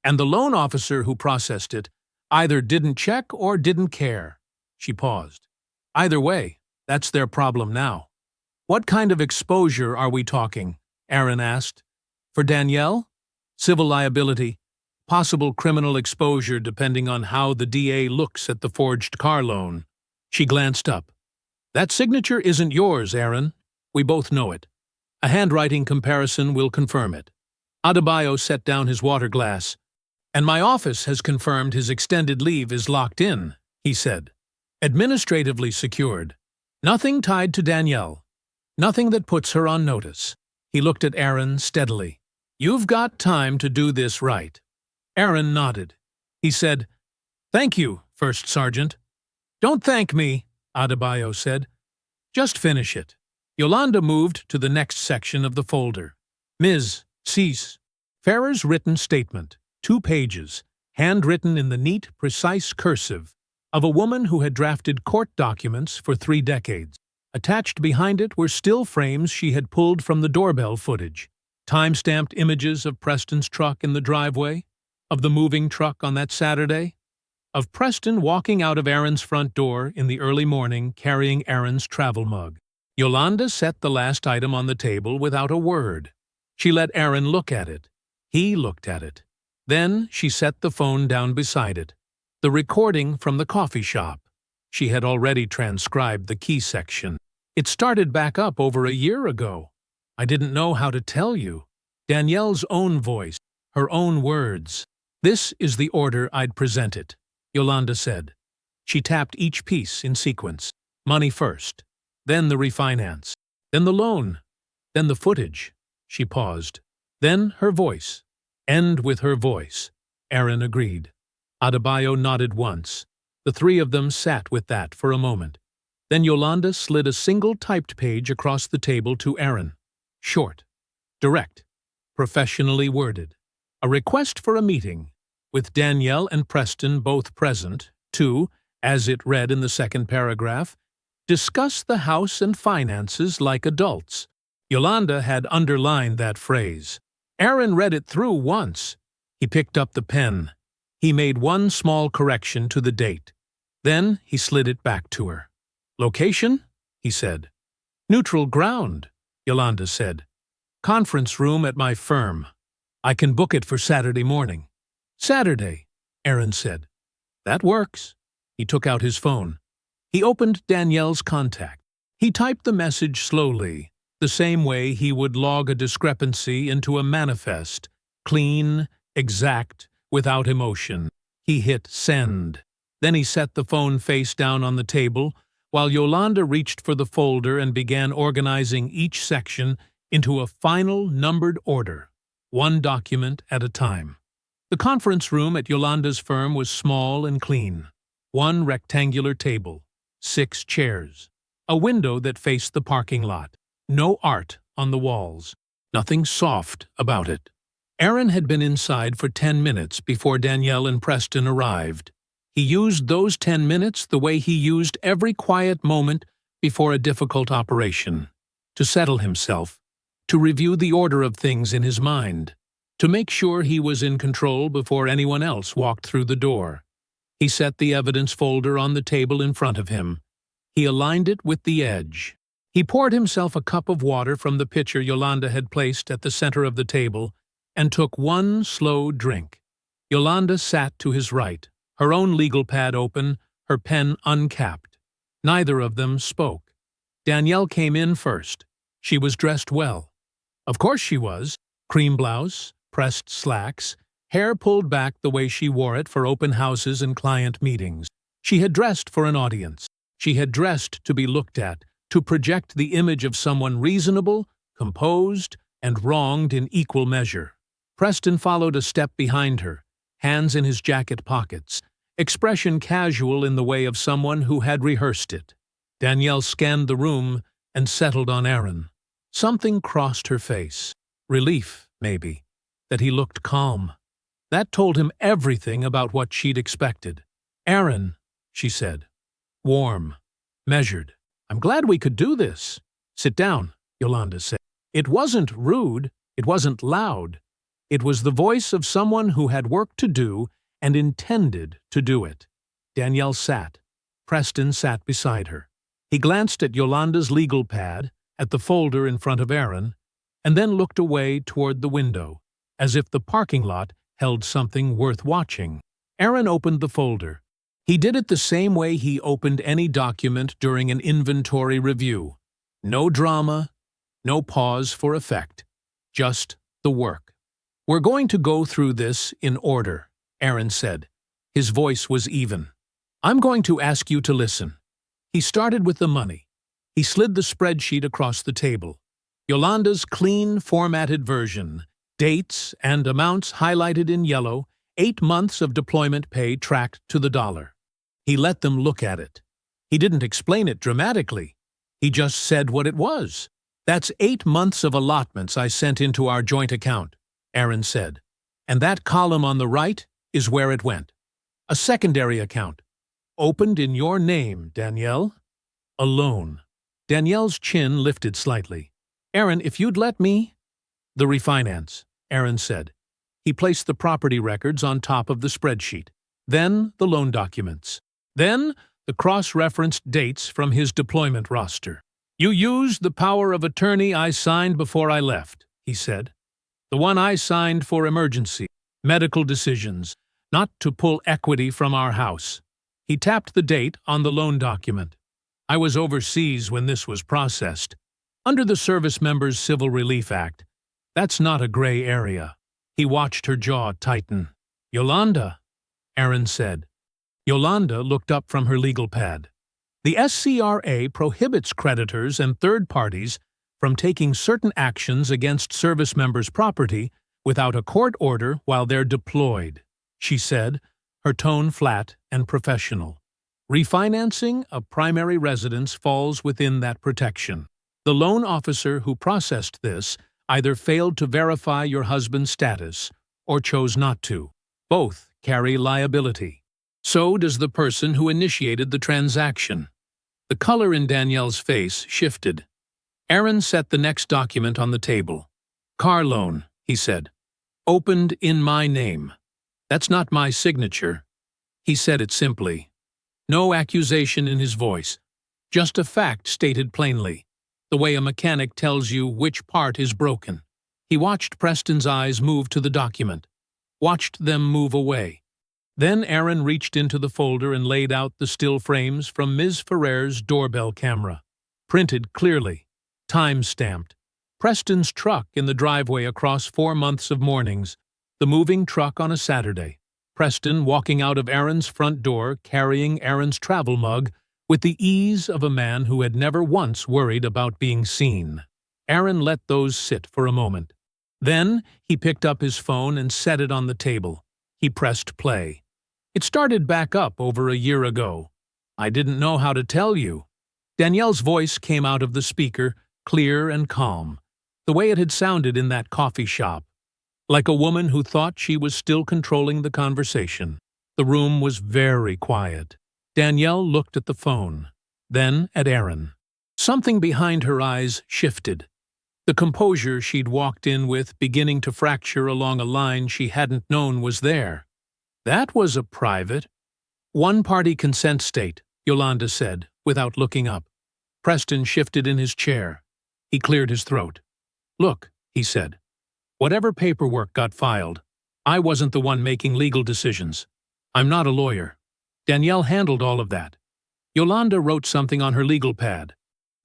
And the loan officer who processed it either didn't check or didn't care." She paused. "Either way, that's their problem now." "What kind of exposure are we talking?" Aaron asked. "For Danielle? Civil liability. Possible criminal exposure depending on how the DA looks at the forged car loan." She glanced up. "That signature isn't yours, Aaron. We both know it. A handwriting comparison will confirm it." Adebayo set down his water glass. "And my office has confirmed his extended leave is locked in," he said. "Administratively secured. Nothing tied to Danielle. Nothing that puts her on notice." He looked at Aaron steadily. "You've got time to do this right." Aaron nodded. He said, "Thank you, First Sergeant." "Don't thank me," Adebayo said. "Just finish it." Yolanda moved to the next section of the folder. "Ms. Cease. Ferrer's written statement, 2 pages, handwritten in the neat, precise cursive of a woman who had drafted court documents for 3 decades. Attached behind it were still frames she had pulled from the doorbell footage, time-stamped images of Preston's truck in the driveway, of the moving truck on that Saturday, of Preston walking out of Aaron's front door in the early morning carrying Aaron's travel mug. Yolanda set the last item on the table without a word. She let Aaron look at it. He looked at it. Then she set the phone down beside it. The recording from the coffee shop. She had already transcribed the key section. It started back up over a year ago. I didn't know how to tell you. Danielle's own voice, her own words. This is the order I'd present it, Yolanda said. She tapped each piece in sequence. Money first, then the refinance, then the loan, then the footage. She paused. Then her voice. End with her voice. Aaron agreed. Adebayo nodded once. The 3 of them sat with that for a moment. Then Yolanda slid a single typed page across the table to Aaron. Short, direct, professionally worded. A request for a meeting, with Danielle and Preston both present, to, as it read in the second paragraph, discuss the house and finances like adults. Yolanda had underlined that phrase. Aaron read it through once. He picked up the pen. He made one small correction to the date. Then he slid it back to her. Location? He said. Neutral ground, Yolanda said. Conference room at my firm. I can book it for Saturday morning. Saturday, Aaron said. That works. He took out his phone. He opened Danielle's contact. He typed the message slowly, the same way he would log a discrepancy into a manifest, clean, exact, without emotion. He hit send. Then he set the phone face down on the table, while Yolanda reached for the folder and began organizing each section into a final numbered order, one document at a time. The conference room at Yolanda's firm was small and clean. 1 rectangular table, 6 chairs, a window that faced the parking lot. No art on the walls. Nothing soft about it. Aaron had been inside for 10 minutes before Danielle and Preston arrived. He used those 10 minutes the way he used every quiet moment before a difficult operation, to settle himself, to review the order of things in his mind, to make sure he was in control before anyone else walked through the door. He set the evidence folder on the table in front of him. He aligned it with the edge. He poured himself a cup of water from the pitcher Yolanda had placed at the center of the table and took one slow drink. Yolanda sat to his right, her own legal pad open, her pen uncapped. Neither of them spoke. Danielle came in first. She was dressed well. Of course she was. Cream blouse, pressed slacks, hair pulled back the way she wore it for open houses and client meetings. She had dressed for an audience. She had dressed to be looked at, to project the image of someone reasonable, composed, and wronged in equal measure. Preston followed a step behind her, hands in his jacket pockets, expression casual in the way of someone who had rehearsed it. Danielle scanned the room and settled on Aaron. Something crossed her face. Relief, maybe, that he looked calm. That told him everything about what she'd expected. Aaron, she said. Warm, measured. I'm glad we could do this. Sit down, Yolanda said. It wasn't rude. It wasn't loud. It was the voice of someone who had work to do and intended to do it. Danielle sat. Preston sat beside her. He glanced at Yolanda's legal pad, at the folder in front of Aaron, and then looked away toward the window, as if the parking lot held something worth watching. Aaron opened the folder. He did it the same way he opened any document during an inventory review. No drama, no pause for effect, just the work. We're going to go through this in order, Aaron said. His voice was even. I'm going to ask you to listen. He started with the money. He slid the spreadsheet across the table. Yolanda's clean, formatted version, dates and amounts highlighted in yellow, 8 months of deployment pay tracked to the dollar. He let them look at it. He didn't explain it dramatically. He just said what it was. That's 8 months of allotments I sent into our joint account, Aaron said. And that column on the right is where it went. A secondary account. Opened in your name, Danielle. A loan. Danielle's chin lifted slightly. Aaron, if you'd let me… The refinance, Aaron said. He placed the property records on top of the spreadsheet. Then the loan documents. Then the cross-referenced dates from his deployment roster. You used the power of attorney I signed before I left, he said. The one I signed for emergency, medical decisions, not to pull equity from our house. He tapped the date on the loan document. I was overseas when this was processed. Under the Service Members Civil Relief Act, that's not a gray area. He watched her jaw tighten. Yolanda, Aaron said. Yolanda looked up from her legal pad. The SCRA prohibits creditors and third parties from taking certain actions against service members' property without a court order while they're deployed, she said, her tone flat and professional. Refinancing a primary residence falls within that protection. The loan officer who processed this either failed to verify your husband's status or chose not to. Both carry liability. So does the person who initiated the transaction. The color in Danielle's face shifted. Aaron set the next document on the table. Car loan, he said. Opened in my name. That's not my signature. He said it simply. No accusation in his voice. Just a fact stated plainly. The way a mechanic tells you which part is broken. He watched Preston's eyes move to the document. Watched them move away. Then Aaron reached into the folder and laid out the still frames from Ms. Ferrer's doorbell camera. Printed clearly. Time-stamped. Preston's truck in the driveway across 4 months of mornings. The moving truck on a Saturday. Preston walking out of Aaron's front door carrying Aaron's travel mug with the ease of a man who had never once worried about being seen. Aaron let those sit for a moment. Then he picked up his phone and set it on the table. He pressed play. It started back up over a year ago. I didn't know how to tell you. Danielle's voice came out of the speaker, clear and calm, the way it had sounded in that coffee shop, like a woman who thought she was still controlling the conversation. The room was very quiet. Danielle looked at the phone, then at Aaron. Something behind her eyes shifted. The composure she'd walked in with beginning to fracture along a line she hadn't known was there. That was a private, one-party consent state, Yolanda said, without looking up. Preston shifted in his chair. He cleared his throat. Look, he said. Whatever paperwork got filed, I wasn't the one making legal decisions. I'm not a lawyer. Danielle handled all of that. Yolanda wrote something on her legal pad.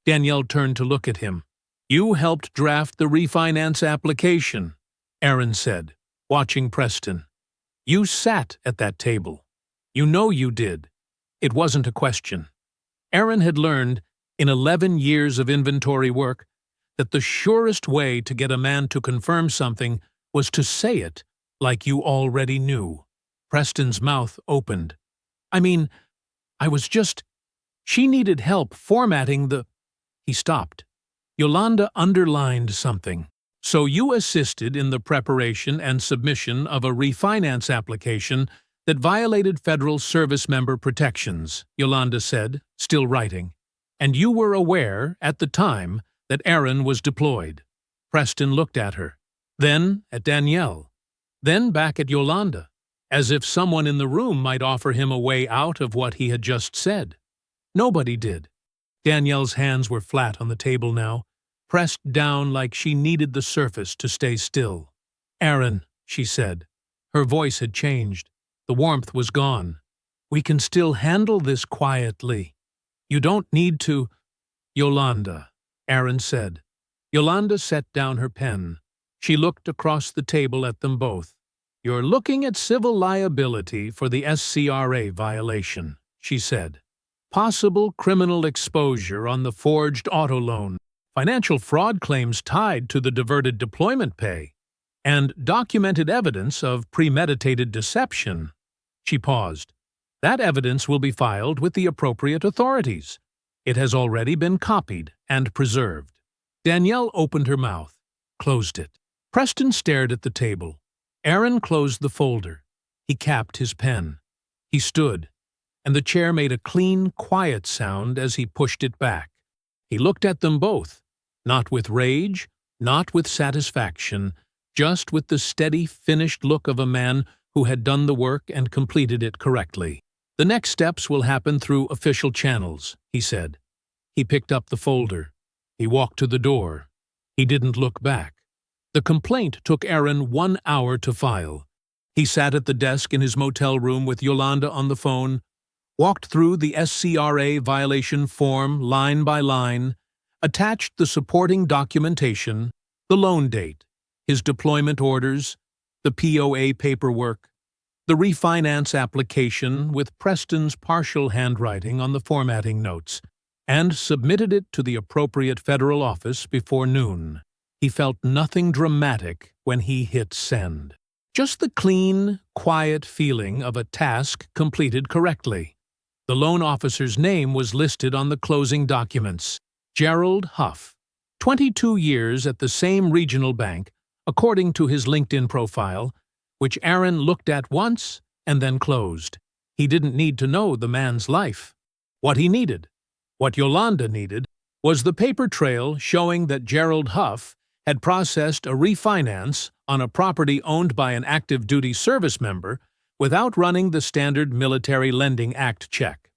Danielle turned to look at him. You helped draft the refinance application, Aaron said, watching Preston. You sat at that table. You know you did. It wasn't a question. Aaron had learned, in 11 years of inventory work, that the surest way to get a man to confirm something was to say it like you already knew. Preston's mouth opened. She needed help formatting the… He stopped. Yolanda underlined something. So you assisted in the preparation and submission of a refinance application that violated federal service member protections, Yolanda said, still writing. And you were aware, at the time, that Aaron was deployed. Preston looked at her, then at Danielle, then back at Yolanda, as if someone in the room might offer him a way out of what he had just said. Nobody did. Danielle's hands were flat on the table now, pressed down like she needed the surface to stay still. Aaron, she said. Her voice had changed. The warmth was gone. We can still handle this quietly. You don't need to… Yolanda, Aaron said. Yolanda set down her pen. She looked across the table at them both. You're looking at civil liability for the SCRA violation, she said. Possible criminal exposure on the forged auto loan, financial fraud claims tied to the diverted deployment pay, and documented evidence of premeditated deception. She paused. That evidence will be filed with the appropriate authorities. It has already been copied and preserved. Danielle opened her mouth, closed it. Preston stared at the table. Aaron closed the folder. He capped his pen. He stood, and the chair made a clean, quiet sound as he pushed it back. He looked at them both, not with rage, not with satisfaction, just with the steady, finished look of a man who had done the work and completed it correctly. "The next steps will happen through official channels," he said. He picked up the folder. He walked to the door. He didn't look back. The complaint took Aaron 1 hour to file. He sat at the desk in his motel room with Yolanda on the phone, walked through the SCRA violation form line by line, attached the supporting documentation, the loan date, his deployment orders, the POA paperwork, the refinance application with Preston's partial handwriting on the formatting notes, and submitted it to the appropriate federal office before noon. He felt nothing dramatic when he hit send. Just the clean, quiet feeling of a task completed correctly. The loan officer's name was listed on the closing documents. Gerald Huff, 22 years at the same regional bank, according to his LinkedIn profile, which Aaron looked at once and then closed. He didn't need to know the man's life. What he needed, what Yolanda needed, was the paper trail showing that Gerald Huff had processed a refinance on a property owned by an active duty service member without running the standard Military Lending Act check.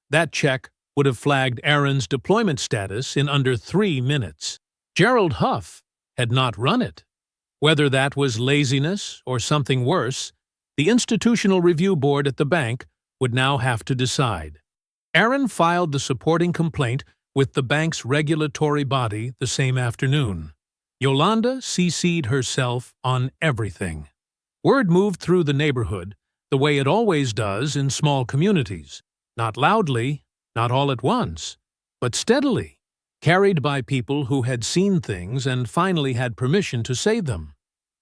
That check would have flagged Aaron's deployment status in under 3 minutes. Gerald Huff had not run it. Whether that was laziness or something worse, the Institutional Review Board at the bank would now have to decide. Aaron filed the supporting complaint with the bank's regulatory body the same afternoon. Yolanda CC'd herself on everything. Word moved through the neighborhood the way it always does in small communities, not loudly, not all at once, but steadily, carried by people who had seen things and finally had permission to say them.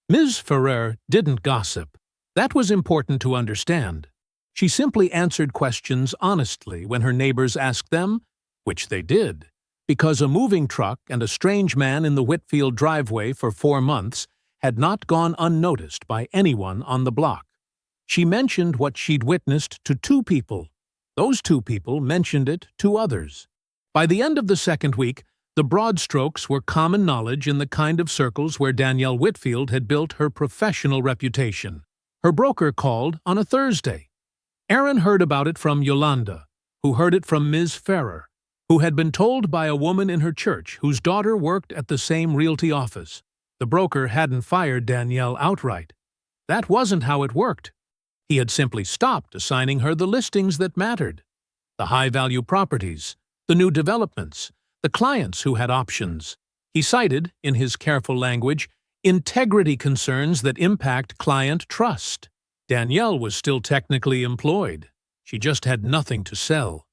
Ms. Ferrer didn't gossip. That was important to understand. She simply answered questions honestly when her neighbors asked them, which they did, because a moving truck and a strange man in the Whitfield driveway for 4 months had not gone unnoticed by anyone on the block. She mentioned what she'd witnessed to 2 people. Those 2 people mentioned it to others. By the end of the second week, the broad strokes were common knowledge in the kind of circles where Danielle Whitfield had built her professional reputation. Her broker called on a Thursday. Aaron heard about it from Yolanda, who heard it from Ms. Ferrer, who had been told by a woman in her church whose daughter worked at the same realty office. The broker hadn't fired Danielle outright. That wasn't how it worked. He had simply stopped assigning her the listings that mattered. The high-value properties, the new developments, the clients who had options. He cited, in his careful language, integrity concerns that impact client trust. Danielle was still technically employed. She just had nothing to sell.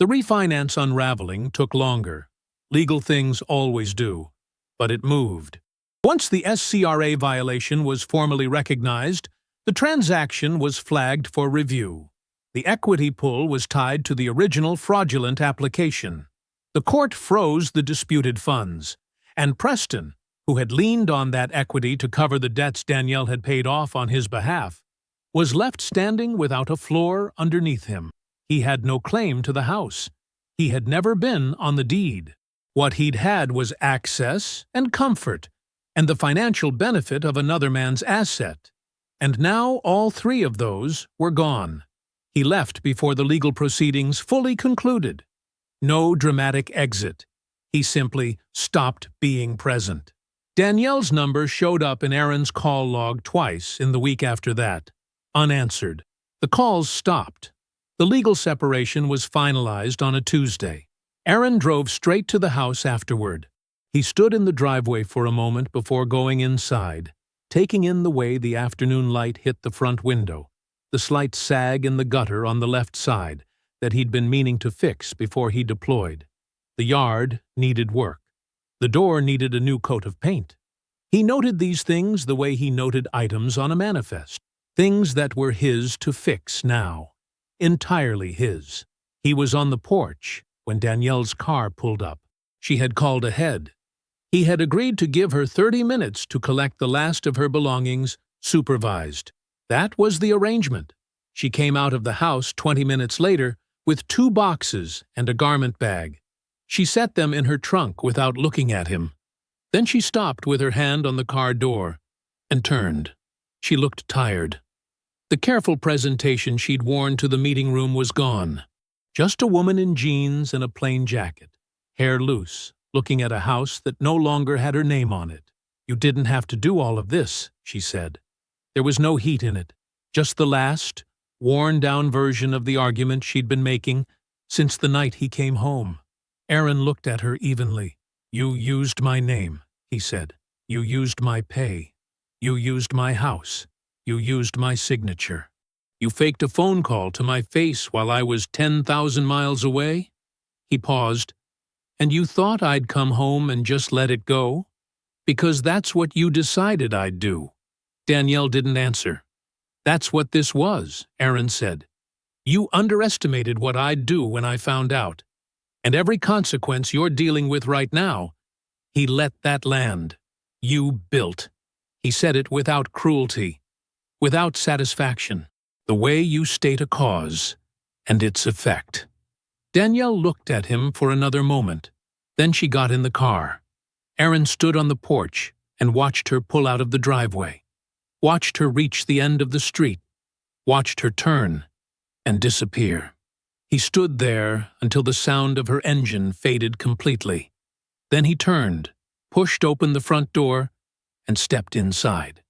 The refinance unraveling took longer. Legal things always do. But it moved. Once the SCRA violation was formally recognized, the transaction was flagged for review. The equity pull was tied to the original fraudulent application. The court froze the disputed funds, and Preston, who had leaned on that equity to cover the debts Danielle had paid off on his behalf, was left standing without a floor underneath him. He had no claim to the house. He had never been on the deed. What he'd had was access and comfort, and the financial benefit of another man's asset. And now all 3 of those were gone. He left before the legal proceedings fully concluded. No dramatic exit. He simply stopped being present. Danielle's number showed up in Aaron's call log twice in the week after that, unanswered. The calls stopped. The legal separation was finalized on a Tuesday. Aaron drove straight to the house afterward. He stood in the driveway for a moment before going inside, taking in the way the afternoon light hit the front window, the slight sag in the gutter on the left side that he'd been meaning to fix before he deployed. The yard needed work. The door needed a new coat of paint. He noted these things the way he noted items on a manifest, things that were his to fix now, entirely his. He was on the porch when Danielle's car pulled up. She had called ahead. He had agreed to give her 30 minutes to collect the last of her belongings, supervised. That was the arrangement. She came out of the house 20 minutes later with 2 boxes and a garment bag. She set them in her trunk without looking at him. Then she stopped with her hand on the car door and turned. She looked tired. The careful presentation she'd worn to the meeting room was gone. Just a woman in jeans and a plain jacket, hair loose, looking at a house that no longer had her name on it. "You didn't have to do all of this," she said. There was no heat in it, just the last, worn-down version of the argument she'd been making since the night he came home. Aaron looked at her evenly. "You used my name," he said. "You used my pay. You used my house. You used my signature. You faked a phone call to my face while I was 10,000 miles away?" He paused. "And you thought I'd come home and just let it go? Because that's what you decided I'd do." Danielle didn't answer. "That's what this was," Aaron said. "You underestimated what I'd do when I found out. And every consequence you're dealing with right now, he let that land. You built." He said it without cruelty, without satisfaction. "The way you state a cause, and its effect." Danielle looked at him for another moment. Then she got in the car. Aaron stood on the porch and watched her pull out of the driveway, watched her reach the end of the street, watched her turn and disappear. He stood there until the sound of her engine faded completely. Then he turned, pushed open the front door, and stepped inside.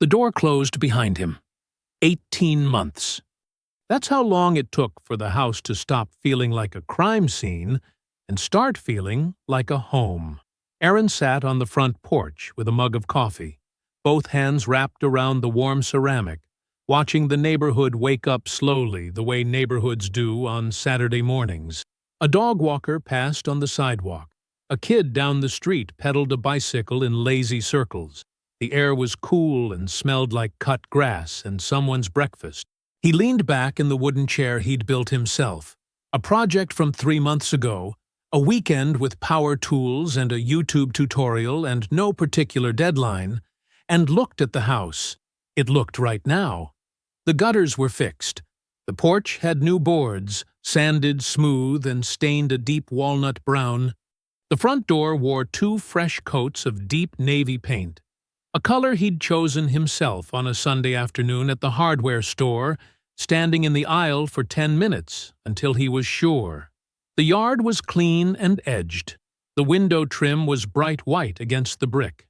The door closed behind him. 18 months. That's how long it took for the house to stop feeling like a crime scene and start feeling like a home. Aaron sat on the front porch with a mug of coffee, both hands wrapped around the warm ceramic, watching the neighborhood wake up slowly the way neighborhoods do on Saturday mornings. A dog walker passed on the sidewalk. A kid down the street pedaled a bicycle in lazy circles. The air was cool and smelled like cut grass and someone's breakfast. He leaned back in the wooden chair he'd built himself, a project from 3 months ago, a weekend with power tools and a YouTube tutorial and no particular deadline, and looked at the house. It looked right now. The gutters were fixed. The porch had new boards, sanded smooth and stained a deep walnut brown. The front door wore 2 fresh coats of deep navy paint, a color he'd chosen himself on a Sunday afternoon at the hardware store, standing in the aisle for 10 minutes until he was sure. The yard was clean and edged. The window trim was bright white against the brick.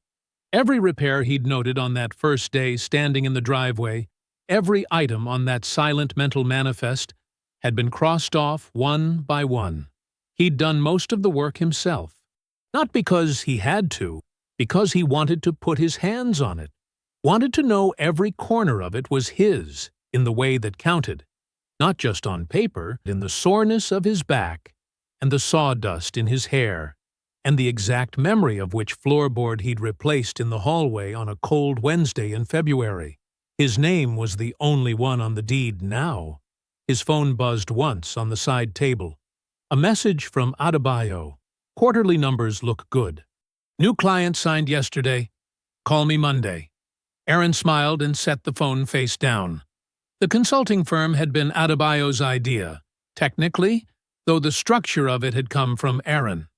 Every repair he'd noted on that first day standing in the driveway, every item on that silent mental manifest, had been crossed off one by one. He'd done most of the work himself. Not because he had to, because he wanted to put his hands on it, wanted to know every corner of it was his in the way that counted, not just on paper, in the soreness of his back and the sawdust in his hair, and the exact memory of which floorboard he'd replaced in the hallway on a cold Wednesday in February. His name was the only one on the deed now. His phone buzzed once on the side table. A message from Adebayo. "Quarterly numbers look good. New client signed yesterday. Call me Monday." Aaron smiled and set the phone face down. The consulting firm had been Adebayo's idea, technically, though the structure of it had come from Aaron.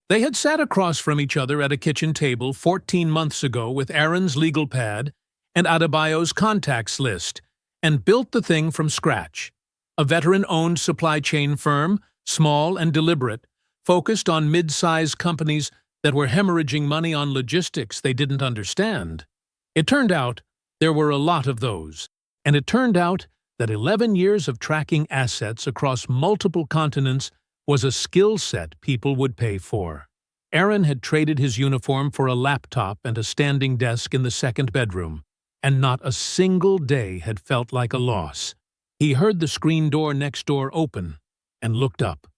They had sat across from each other at a kitchen table 14 months ago with Aaron's legal pad and Adebayo's contacts list, and built the thing from scratch. A veteran-owned supply chain firm, small and deliberate, focused on mid-size companies that were hemorrhaging money on logistics they didn't understand. It turned out there were a lot of those, and it turned out that 11 years of tracking assets across multiple continents was a skill set people would pay for. Aaron had traded his uniform for a laptop and a standing desk in the second bedroom, and not a single day had felt like a loss. He heard the screen door next door open and looked up.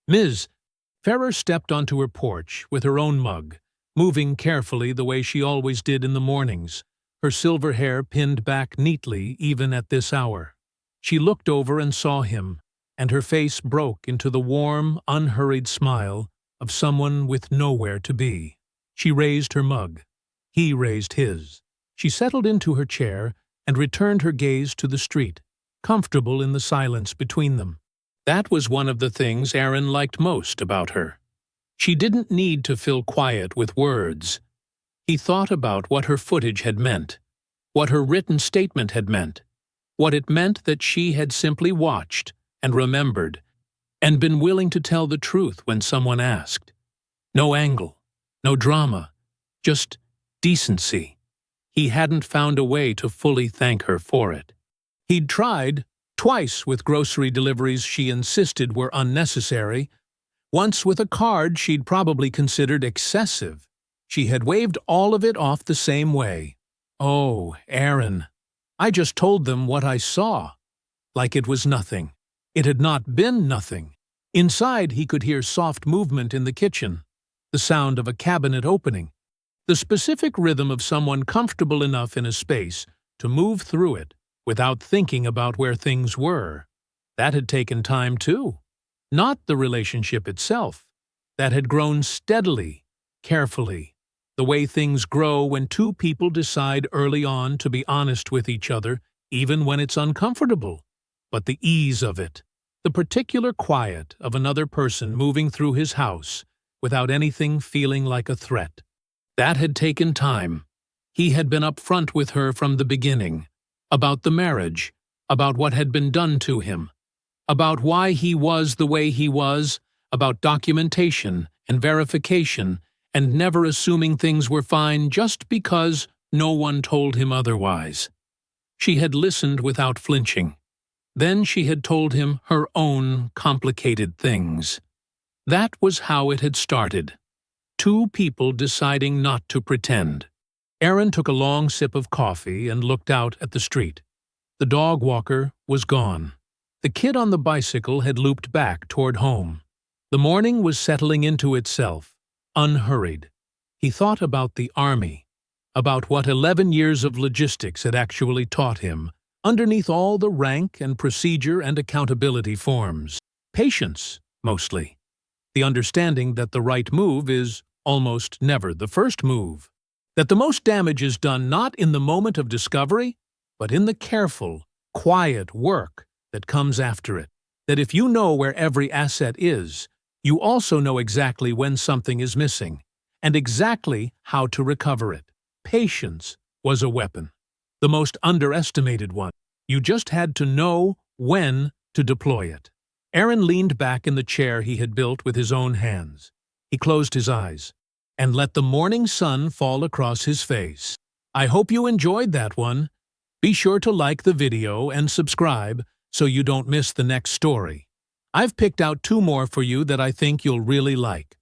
"Ms." Ferrer stepped onto her porch with her own mug, moving carefully the way she always did in the mornings, her silver hair pinned back neatly even at this hour. She looked over and saw him, and her face broke into the warm, unhurried smile of someone with nowhere to be. She raised her mug. He raised his. She settled into her chair and returned her gaze to the street, comfortable in the silence between them. That was one of the things Aaron liked most about her. She didn't need to fill quiet with words. He thought about what her footage had meant, what her written statement had meant, what it meant that she had simply watched and remembered and been willing to tell the truth when someone asked. No angle, no drama, just decency. He hadn't found a way to fully thank her for it. He'd tried twice with grocery deliveries she insisted were unnecessary, once with a card she'd probably considered excessive. She had waved all of it off the same way. "Oh, Aaron, I just told them what I saw." Like it was nothing. It had not been nothing. Inside, he could hear soft movement in the kitchen, the sound of a cabinet opening, the specific rhythm of someone comfortable enough in a space to move through it without thinking about where things were. That had taken time, too. Not the relationship itself. That had grown steadily, carefully, the way things grow when two people decide early on to be honest with each other, even when it's uncomfortable. But the ease of it, the particular quiet of another person moving through his house without anything feeling like a threat, that had taken time. He had been upfront with her from the beginning, about the marriage, about what had been done to him, about why he was the way he was, about documentation and verification, and never assuming things were fine just because no one told him otherwise. She had listened without flinching. Then she had told him her own complicated things. That was how it had started. Two people deciding not to pretend. Aaron took a long sip of coffee and looked out at the street. The dog walker was gone. The kid on the bicycle had looped back toward home. The morning was settling into itself, unhurried. He thought about the army, about what 11 years of logistics had actually taught him, underneath all the rank and procedure and accountability forms. Patience, mostly. The understanding that the right move is almost never the first move. That the most damage is done not in the moment of discovery, but in the careful, quiet work that comes after it. That if you know where every asset is, you also know exactly when something is missing, and exactly how to recover it. Patience was a weapon. The most underestimated one. You just had to know when to deploy it. Aaron leaned back in the chair he had built with his own hands. He closed his eyes and let the morning sun fall across his face. I hope you enjoyed that one. Be sure to like the video and subscribe so you don't miss the next story. I've picked out 2 more for you that I think you'll really like.